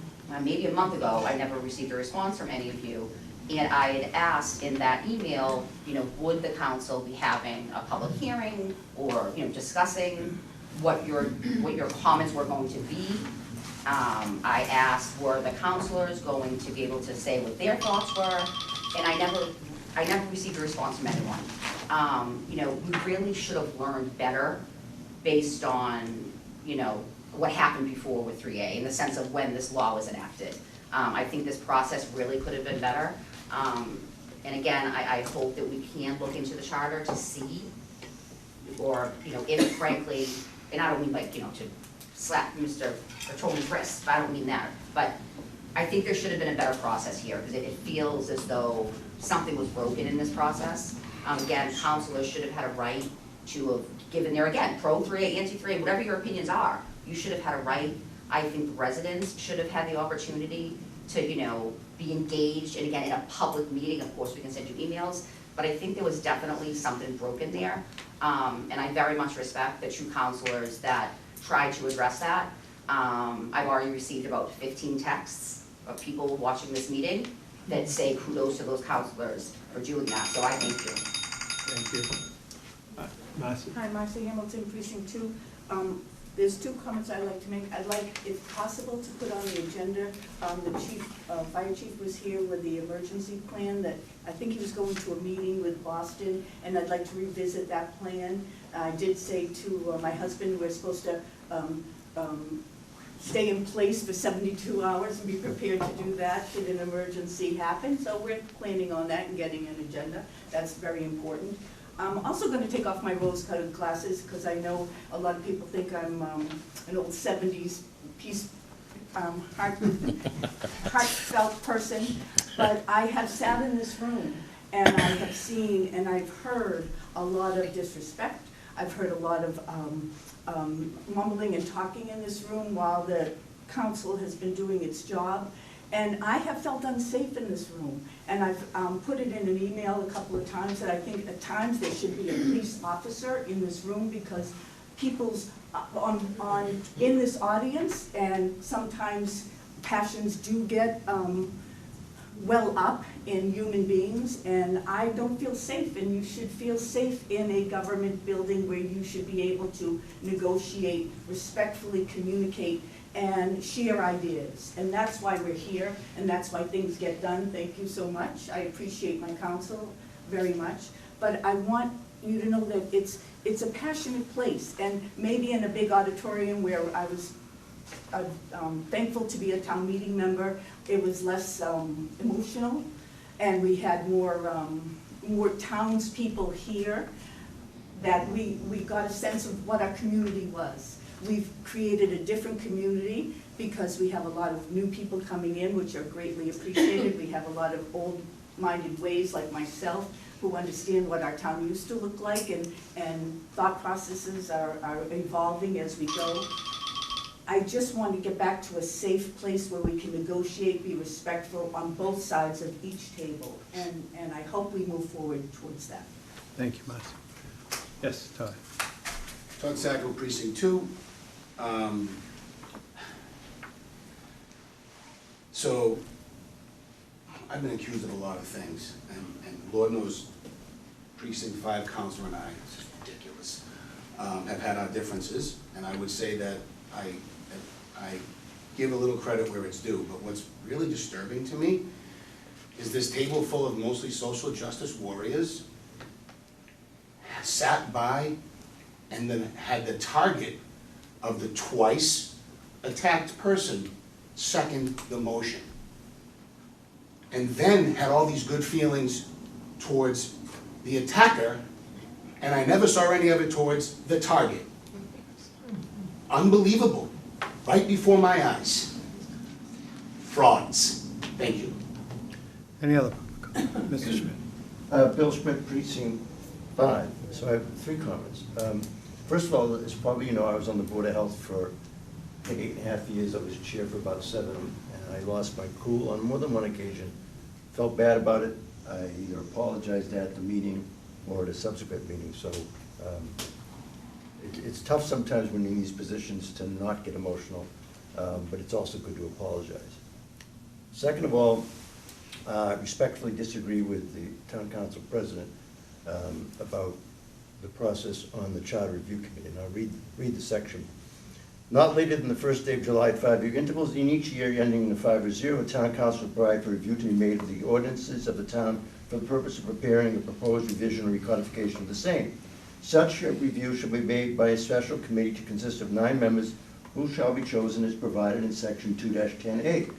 Speaker 21: maybe a month ago. I never received a response from any of you. And I had asked in that email, would the council be having a public hearing or, discussing what your comments were going to be. I asked, were the counselors going to be able to say what their thoughts were? And I never received a response from anyone. We really should have learned better based on, what happened before with 3A in the sense of when this law was enacted. I think this process really could have been better. And again, I hope that we can look into the charter to see, or, if frankly, and I don't mean like, to slap Mr. or Tony's wrist, I don't mean that, but I think there should have been a better process here, because it feels as though something was broken in this process. Again, counselors should have had a right to have given their, again, pro 3A, anti 3A, whatever your opinions are, you should have had a right. I think the residents should have had the opportunity to, be engaged, and again, in a public meeting. Of course, we can send you emails, but I think there was definitely something broken there. And I very much respect the two counselors that tried to address that. I've already received about 15 texts of people watching this meeting that say kudos to those counselors for doing that, so I thank you.
Speaker 1: Thank you. Marcy?
Speaker 9: Hi, Marcy Hamilton, Precinct 2. There's two comments I'd like to make. I'd like, if possible, to put on the agenda, the chief, fire chief was here with the emergency plan that, I think he was going to a meeting with Boston, and I'd like to revisit that plan. I did say to my husband, we're supposed to stay in place for 72 hours and be prepared to do that should an emergency happen. So we're planning on that and getting an agenda. That's very important. I'm also going to take off my rose-colored glasses because I know a lot of people think I'm an old 70s heartfelt person, but I have sat in this room and I have seen and I've heard a lot of disrespect. I've heard a lot of mumbling and talking in this room while the council has been doing its job. And I have felt unsafe in this room. And I've put it in an email a couple of times that I think at times there should be a police officer in this room because people's in this audience, and sometimes passions do get well up in human beings, and I don't feel safe, and you should feel safe in a government building where you should be able to negotiate, respectfully communicate, and share ideas. And that's why we're here, and that's why things get done. Thank you so much. I appreciate my counsel very much. But I want you to know that it's a passionate place, and maybe in a big auditorium where I was thankful to be a town meeting member, it was less emotional, and we had more townspeople here, that we got a sense of what our community was. We've created a different community because we have a lot of new people coming in, which are greatly appreciated. We have a lot of old-minded ways like myself who understand what our town used to look like, and thought processes are evolving as we go. I just want to get back to a safe place where we can negotiate, be respectful on both sides of each table, and I hope we move forward towards that.
Speaker 1: Thank you, Marcy. Yes, Todd.
Speaker 4: Todd Sacco, Precinct 2. So, I've been accused of a lot of things, and Lord knows, Precinct 5 Counselor and I, it's just ridiculous, have had our differences, and I would say that I give a little credit where it's due, but what's really disturbing to me is this table full of mostly social justice warriors sat by and then had the target of the twice attacked person second the motion. And then had all these good feelings towards the attacker, and I never saw any of it towards the target. Unbelievable, right before my eyes. Frauds. Thank you.
Speaker 1: Any other? Mr. Schmidt?
Speaker 19: Bill Schmidt, Precinct 5. So I have 3 comments. First of all, as probably you know, I was on the Board of Health for, I think, 8.5 years. I was chair for about 7, and I lost my cool on more than one occasion. Felt bad about it. I either apologized at the meeting or at a subsequent meeting. So it's tough sometimes when you're in these positions to not get emotional, but it's also good to apologize. Second of all, I respectfully disagree with the town council president about the process on the charter review committee. And I'll read the section. Not later than the first day of July at 5-year intervals in each year ending in a 5 or 0, the town council will provide for review to be made of the ordinances of the town for the purpose of preparing a proposed revision or recodification of the same. Such a review shall be made by a special committee to consist of 9 members who shall be chosen as provided in section 2-10A.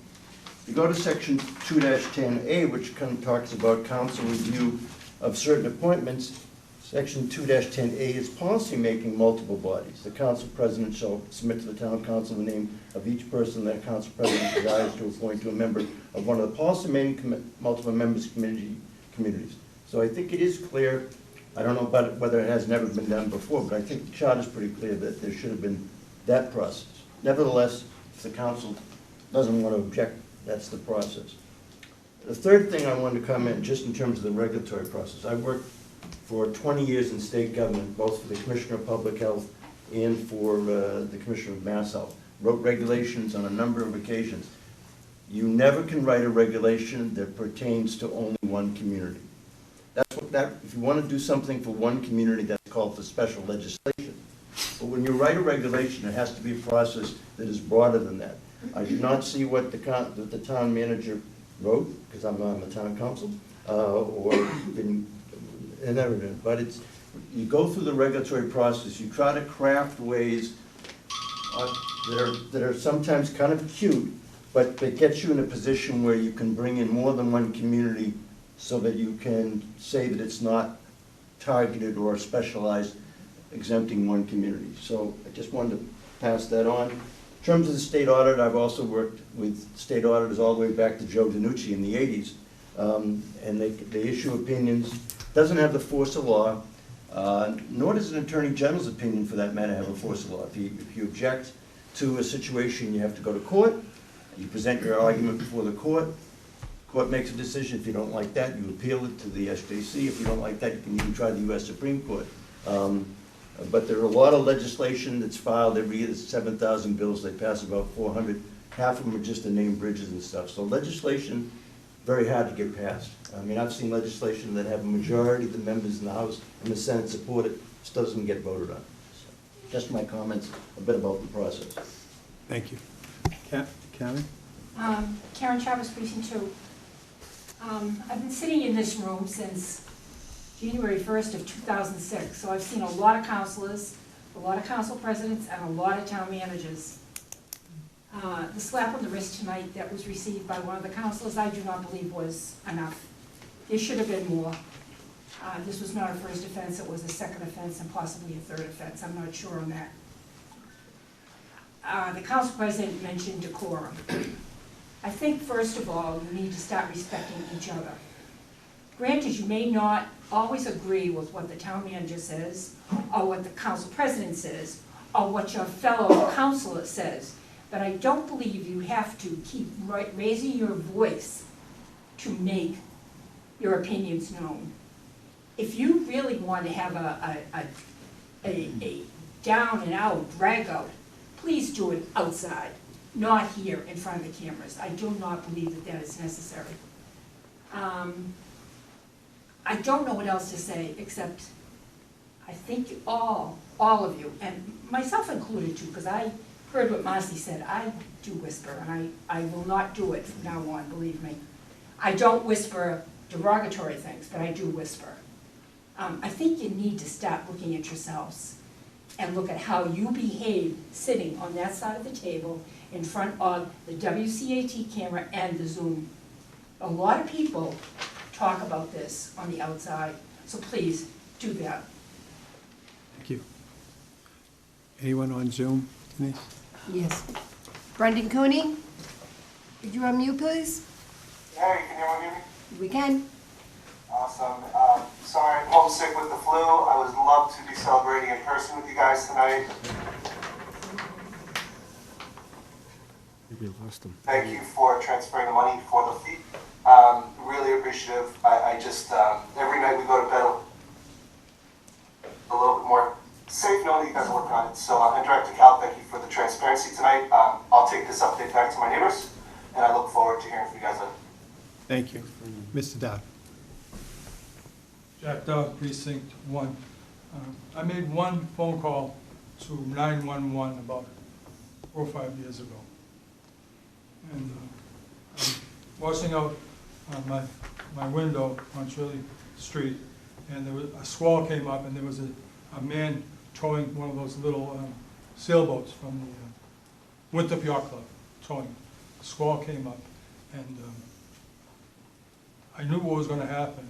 Speaker 19: You go to section 2-10A, which kind of talks about council review of certain appointments. Section 2-10A is policy-making multiple bodies. The council president shall submit to the town council the name of each person that council president desires to appoint to a member of one of the policy-making multiple members communities. So I think it is clear. I don't know about whether it has never been done before, but I think the charter is pretty clear that there should have been that process. Nevertheless, if the council doesn't want to object, that's the process. The third thing I wanted to comment, just in terms of the regulatory process. I worked for 20 years in state government, both for the Commissioner of Public Health and for the Commissioner of Mass Health. Wrote regulations on a number of occasions. You never can write a regulation that pertains to only one community. That's what if you want to do something for one community, that's called for special legislation. But when you write a regulation, it has to be a process that is broader than that. I did not see what the town manager wrote, because I'm on the town council, or been inherited. But you go through the regulatory process, you try to craft ways that are sometimes kind of cute, but that gets you in a position where you can bring in more than one community so that you can say that it's not targeted or specialized, exempting one community. So I just wanted to pass that on. In terms of the state audit, I've also worked with state auditors all the way back to Joe DiNucci in the 80s, and they issue opinions. Doesn't have the force of law, nor does an attorney general's opinion, for that matter, have a force of law. If you object to a situation, you have to go to court. You present your argument before the court. Court makes a decision. If you don't like that, you appeal it to the SJC. If you don't like that, you can even try the U.S. Supreme Court. But there are a lot of legislation that's filed every year. There's 7,000 bills. They pass about 400. Half of them are just to name bridges and stuff. So legislation, very hard to get passed. I mean, I've seen legislation that have a majority of the members in the House and the Senate support it, just doesn't get voted on. So, just my comments a bit about the process.
Speaker 1: Thank you. Karen?
Speaker 6: Karen Chavez, Precinct 2. I've been sitting in this room since January 1st of 2006, so I've seen a lot of councilors, a lot of council presidents, and a lot of town managers. The slap on the wrist tonight that was received by one of the councilors, I do not believe was enough. There should have been more. This was not a first offense, it was a second offense and possibly a third offense. I'm not sure on that. The council president mentioned decorum. I think, first of all, you need to start respecting each other. Granted, you may not always agree with what the town manager says, or what the council president says, or what your fellow councilor says, but I don't believe you have to keep raising your voice to make your opinions known. If you really want to have a down and out, drag out, please do it outside, not here in front of the cameras. I do not believe that that is necessary. I don't know what else to say, except I think all of you, and myself included too, because I heard what Marcy said. I do whisper, and I will not do it from now on, believe me. I don't whisper derogatory things, but I do whisper. I think you need to start looking at yourselves and look at how you behave sitting on that side of the table in front of the WCAT camera and the Zoom. A lot of people talk about this on the outside, so please do that.
Speaker 1: Thank you. Anyone on Zoom, Denise?
Speaker 2: Yes. Brendan Cooney, could you unmute, please?
Speaker 10: Hey, can everyone hear me?
Speaker 2: We can.
Speaker 10: Awesome. Sorry, I'm homesick with the flu. I would love to be celebrating in person with you guys tonight.
Speaker 15: We lost them.
Speaker 10: Thank you for transferring the money for the fee. Really appreciative. I just, every night we go to bed a little bit more safe knowing that you guys are working on it. So, and Director Cal, thank you for the transparency tonight. I'll take this update back to my neighbors, and I look forward to hearing from you guys later.
Speaker 1: Thank you. Mr. Dowd.
Speaker 11: Jack Dowd, Precinct 1. I made one phone call to 911 about 4 or 5 years ago. And I'm washing out my window on Shirley Street, and there was a squall came up, and there was a man towing one of those little sailboats from the Winthrop Yacht Club, towing. The squall came up, and I knew what was going to happen.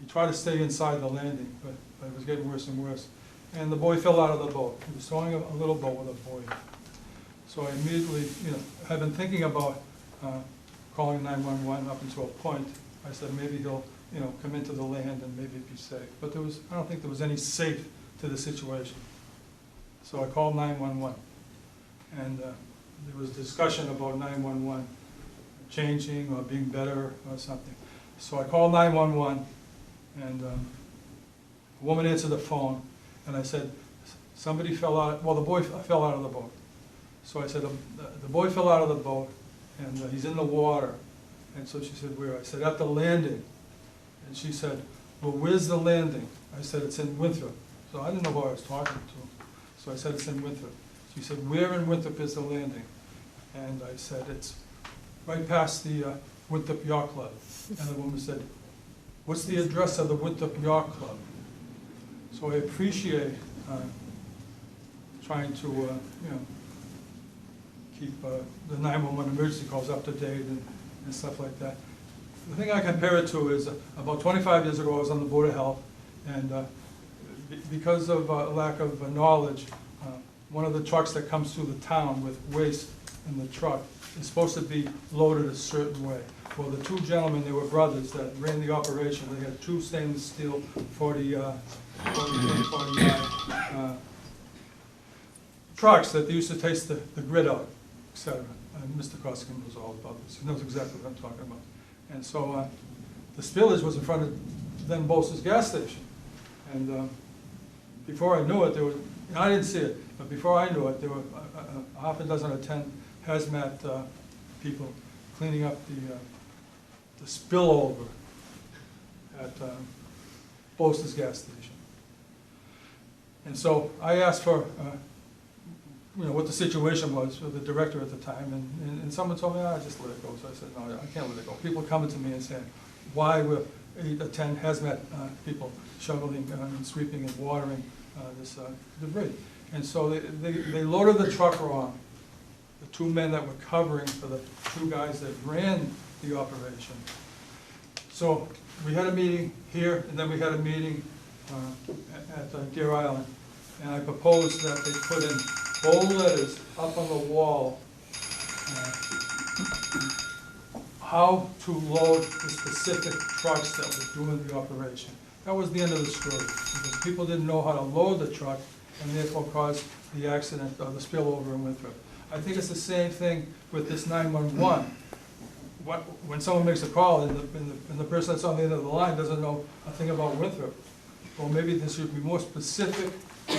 Speaker 11: He tried to stay inside the landing, but it was getting worse and worse. And the boy fell out of the boat. He was towing a little boat with a boy. So I immediately, had been thinking about calling 911 up until a point. I said maybe he'll, come into the land and maybe be safe. But I don't think there was any safe to the situation. So I called 911. And there was discussion about 911 changing or being better or something. So I called 911, and a woman answered the phone, and I said, somebody fell out, well, the boy fell out of the boat. So I said, the boy fell out of the boat, and he's in the water. And so she said, where? I said, at the landing. And she said, well, where's the landing? I said, it's in Winthrop. So I didn't know who I was talking to. So I said, it's in Winthrop. She said, where in Winthrop is the landing? And I said, it's right past the Winthrop Yacht Club. And the woman said, what's the address of the Winthrop Yacht Club? So I appreciate trying to, keep the 911 emergency calls up to date and stuff like that. The thing I compare it to is about 25 years ago I was on the Board of Health, and because of lack of knowledge, one of the trucks that comes through the town with waste in the truck is supposed to be loaded a certain way. Well, the two gentlemen, they were brothers that ran the operation. They had two stainless steel 40 trucks that they used to taste the grit out, etc. And Mr. Koskinen knows all about this. He knows exactly what I'm talking about. And so the spillage was in front of then Bosa's gas station. And before I knew it, there was, I didn't see it, but before I knew it, there were a half a dozen or 10 hazmat people cleaning up the spillover at Bosa's gas station. And so I asked for what the situation was for the director at the time, and someone told me, just let it go. So I said, no, I can't let it go. People coming to me and saying, why were 8 or 10 hazmat people shoveling and sweeping and watering this debris? And so they loaded the truck wrong. The two men that were covering for the two guys that ran the operation. So we had a meeting here, and then we had a meeting at Deer Island, and I proposed that they put in bold letters up on the wall how to load the specific trucks that were doing the operation. That was the end of the story, because people didn't know how to load the truck, and therefore caused the accident or the spillover in Winthrop. I think it's the same thing with this 911. When someone makes a call and the person that's on the end of the line doesn't know a thing about Winthrop, well, maybe there should be more specific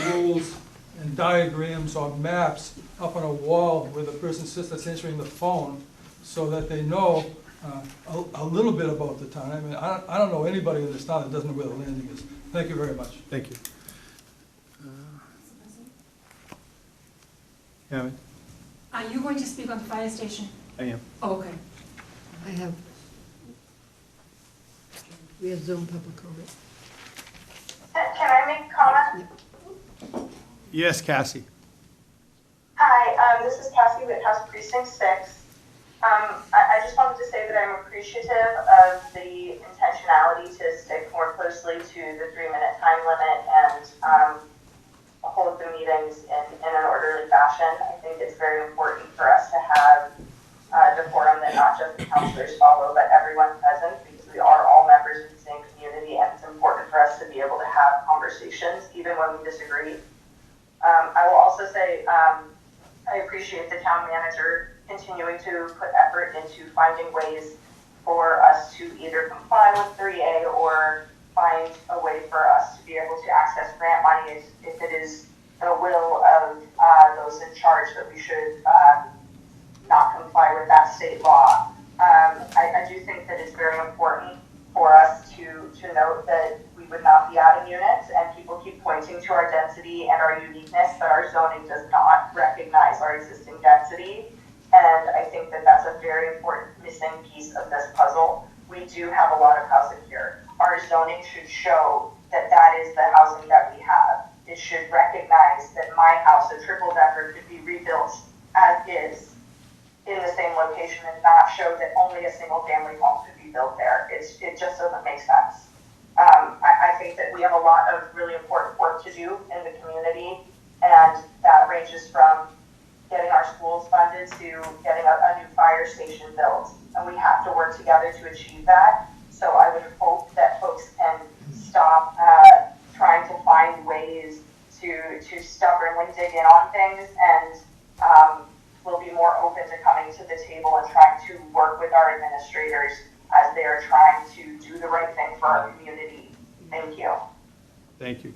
Speaker 11: rules and diagrams or maps up on a wall where the person sits that's answering the phone, so that they know a little bit about the town. I mean, I don't know anybody in this town that doesn't know where the landing is. Thank you very much.
Speaker 1: Thank you. Karen?
Speaker 6: Are you going to speak on the fire station?
Speaker 1: I am.
Speaker 6: Oh, okay.
Speaker 2: We have Zoom public comment.
Speaker 22: Can I make a comment?
Speaker 1: Yes, Cassie.
Speaker 17: Hi, this is Cassie Whithouse, Precinct 6. I just wanted to say that I'm appreciative of the intentionality to stick more closely to the 3-minute time limit and hold the meetings in an orderly fashion. I think it's very important for us to have decorum that not just the counselors follow, but everyone present, because we are all members of the same community, and it's important for us to be able to have conversations even when we disagree. I will also say I appreciate the town manager continuing to put effort into finding ways for us to either comply with 3A or find a way for us to be able to access grant money if it is the will of those in charge that we should not comply with that state law. I do think that it's very important for us to note that we would not be adding units, and people keep pointing to our density and our uniqueness, but our zoning does not recognize our existing density. And I think that that's a very important missing piece of this puzzle. We do have a lot of housing here. Our zoning should show that that is the housing that we have. It should recognize that my house, a triple decker, could be rebuilt as is in the same location and not show that only a single family home could be built there. It just doesn't make sense. I think that we have a lot of really important work to do in the community, and that ranges from getting our schools funded to getting a new fire station built. And we have to work together to achieve that. So I would hope that folks can stop trying to find ways to stubbornly dig in on things, and we'll be more open to coming to the table and trying to work with our administrators as they are trying to do the right thing for our community. Thank you.
Speaker 1: Thank you,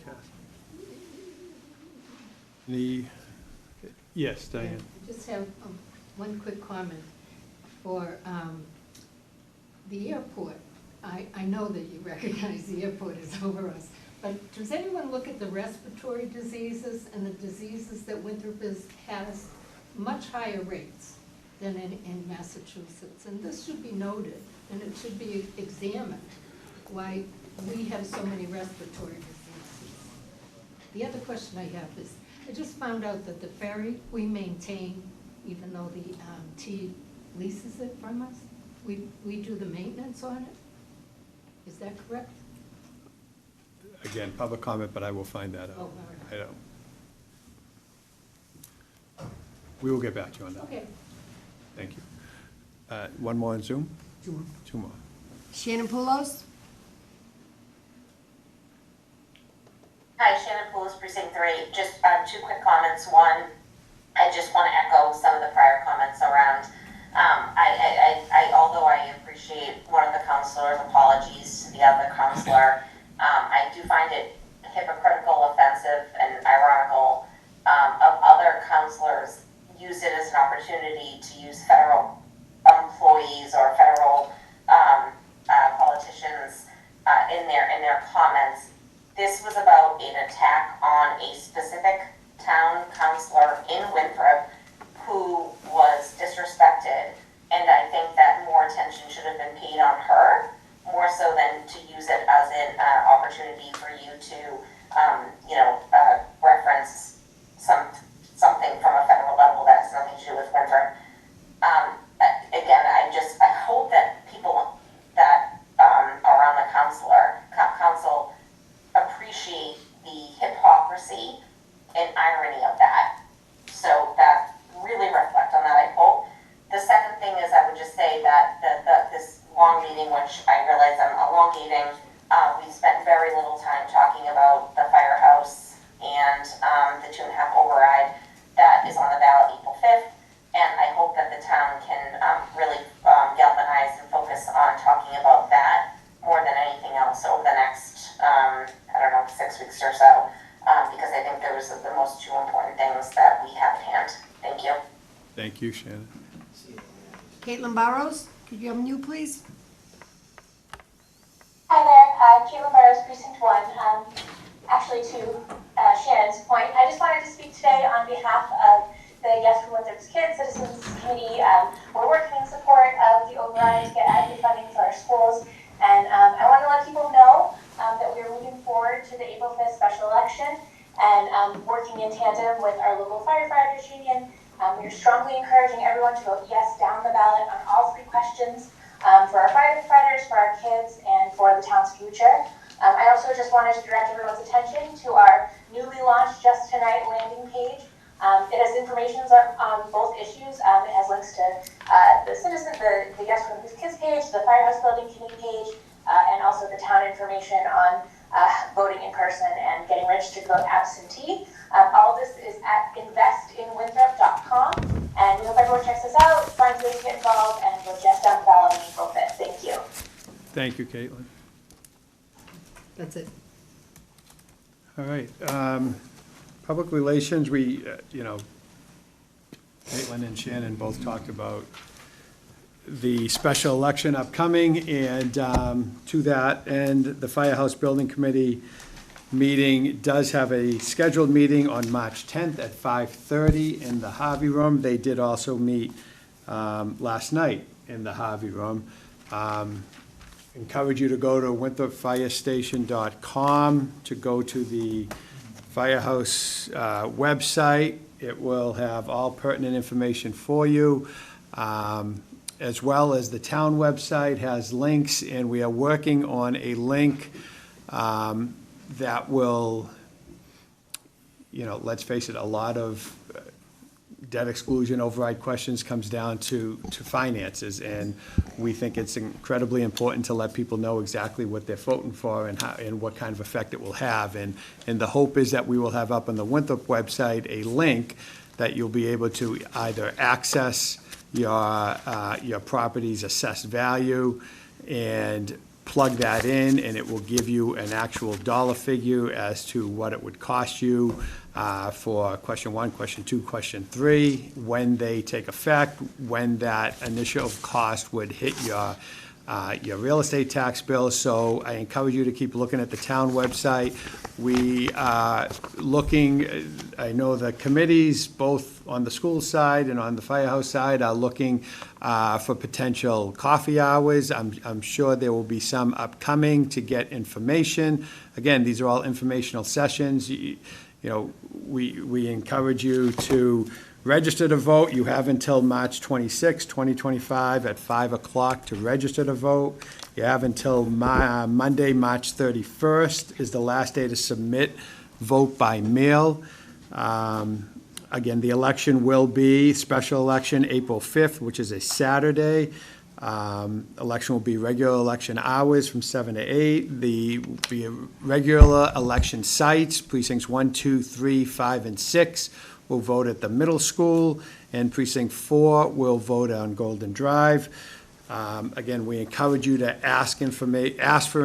Speaker 1: Cassie. Yes, Diane.
Speaker 12: I just have one quick comment for the airport. I know that you recognize the airport is over us, but does anyone look at the respiratory diseases and the diseases that Winthrop has much higher rates than in Massachusetts? And this should be noted, and it should be examined, why we have so many respiratory diseases. The other question I have is, I just found out that the ferry we maintain, even though the T leases it from us, we do the maintenance on it. Is that correct?
Speaker 1: Again, public comment, but I will find that out.
Speaker 12: Oh, all right.
Speaker 1: I don't. We will get back to you on that.
Speaker 12: Okay.
Speaker 1: Thank you. One more on Zoom? Two more.
Speaker 2: Shannon Poulos?
Speaker 22: Hi, Shannon Poulos, Precinct 3. Just 2 quick comments. One, I just want to echo some of the prior comments around, although I appreciate one of the counselors' apologies to the other counselor, I do find it hypocritical, offensive, and ironical of other counselors use it as an opportunity to use federal employees or federal politicians in their comments. This was about an attack on a specific town councilor in Winthrop who was disrespected, and I think that more attention should have been paid on her, more so than to use it as an opportunity for you to, reference something from a federal level that has nothing to do with Winthrop. Again, I hope that people that around the council appreciate the hypocrisy and irony of that. So that really reflect on that, I hope. The second thing is I would just say that this long meeting, which I realize I'm elongating, we spent very little time talking about the firehouse and the 2.5 override that is on the ballot April 5th. And I hope that the town can really galvanize and focus on talking about that more than anything else over the next, 6 weeks or so, because I think those are the most 2 important things that we have at hand. Thank you.
Speaker 1: Thank you, Shannon.
Speaker 2: Caitlin Barrows, could you unmute, please?
Speaker 23: Hi there, Caitlin Barrows, Precinct 1. Actually, to Shannon's point, I just wanted to speak today on behalf of the Yes for Winthrop's Kids Citizens Committee. We're working in support of the override to get adequate funding for our schools, and I want to let people know that we are moving forward to the April 5th special election, and working in tandem with our local firefighters union. We are strongly encouraging everyone to vote yes down the ballot on all three questions for our firefighters, for our kids, and for the town's future. I also just wanted to direct everyone's attention to our newly launched Just Tonight landing page. It has information on both issues. It has links to the Yes for the Kids page, the Firehouse Building Committee page, and also the town information on voting in person and getting registered to vote absentee. All of this is at investinwinthrop.com, and we hope everyone checks this out, finds ways to get involved, and vote yes down the ballot on April 5th. Thank you.
Speaker 1: Thank you, Caitlin.
Speaker 2: That's it.
Speaker 1: All right, public relations, we, Caitlin and Shannon both talked about the special election upcoming, and to that end, the Firehouse Building Committee meeting does have a scheduled meeting on March 10th at 5:30 in the Harvey Room. They did also meet last night in the Harvey Room. Encourage you to go to winthropfirestation.com to go to the Firehouse website. It will have all pertinent information for you, as well as the town website has links, and we are working on a link that will, let's face it, a lot of debt exclusion override questions comes down to finances, and we think it's incredibly important to let people know exactly what they're voting for and how, and what kind of effect it will have. And the hope is that we will have up on the Winthrop website a link that you'll be able to either access your property's assessed value and plug that in, and it will give you an actual dollar figure as to what it would cost you for question 1, question 2, question 3, when they take effect, when that initial cost would hit your real estate tax bill. So I encourage you to keep looking at the town website. We are looking, I know the committees, both on the school side and on the firehouse side, are looking for potential coffee hours. I'm sure there will be some upcoming to get information. Again, these are all informational sessions. We encourage you to register to vote. You have until March 26, 2025 at 5 o'clock to register to vote. You have until Monday, March 31st is the last day to submit vote by mail. Again, the election will be special election April 5th, which is a Saturday. Election will be regular election hours from 7 to 8. The regular election sites, precincts 1, 2, 3, 5, and 6 will vote at the middle school, and precinct 4 will vote on Golden Drive. Again, we encourage you to ask for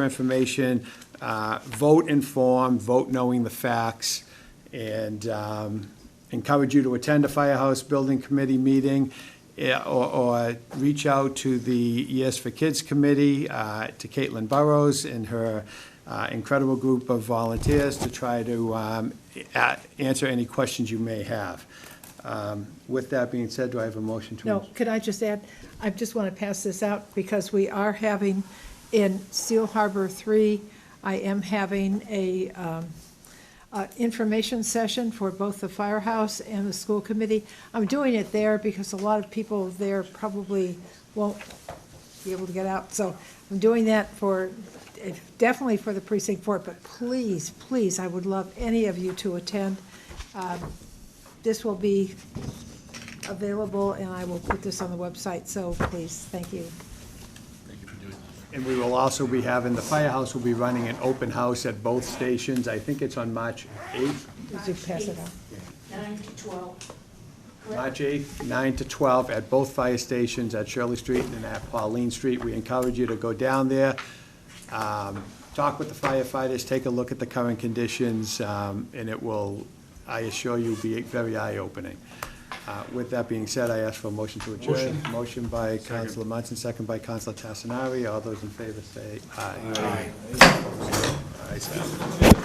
Speaker 1: information, vote informed, vote knowing the facts, and encourage you to attend a Firehouse Building Committee meeting, or reach out to the Yes for Kids Committee, to Caitlin Burrows and her incredible group of volunteers to try to answer any questions you may have. With that being said, do I have a motion to?
Speaker 3: No, could I just add, I just want to pass this out because we are having in Seal Harbor 3, I am having a information session for both the firehouse and the school committee. I'm doing it there because a lot of people there probably won't be able to get out. So I'm doing that definitely for the precinct 4, but please, please, I would love any of you to attend. This will be available, and I will put this on the website, so please, thank you.
Speaker 1: And we will also be having, the firehouse will be running an open house at both stations. I think it's on March 8th.
Speaker 3: Did you pass it out?
Speaker 6: 9 to 12.
Speaker 1: March 8th, 9 to 12 at both fire stations at Shirley Street and at Pauline Street. We encourage you to go down there, talk with the firefighters, take a look at the current conditions, and it will, I assure you, be very eye-opening. With that being said, I ask for a motion to adjourn. Motion by Councilor Munson, second by Councilor Tassinari. All those in favor say aye. Aye. Ayes have it.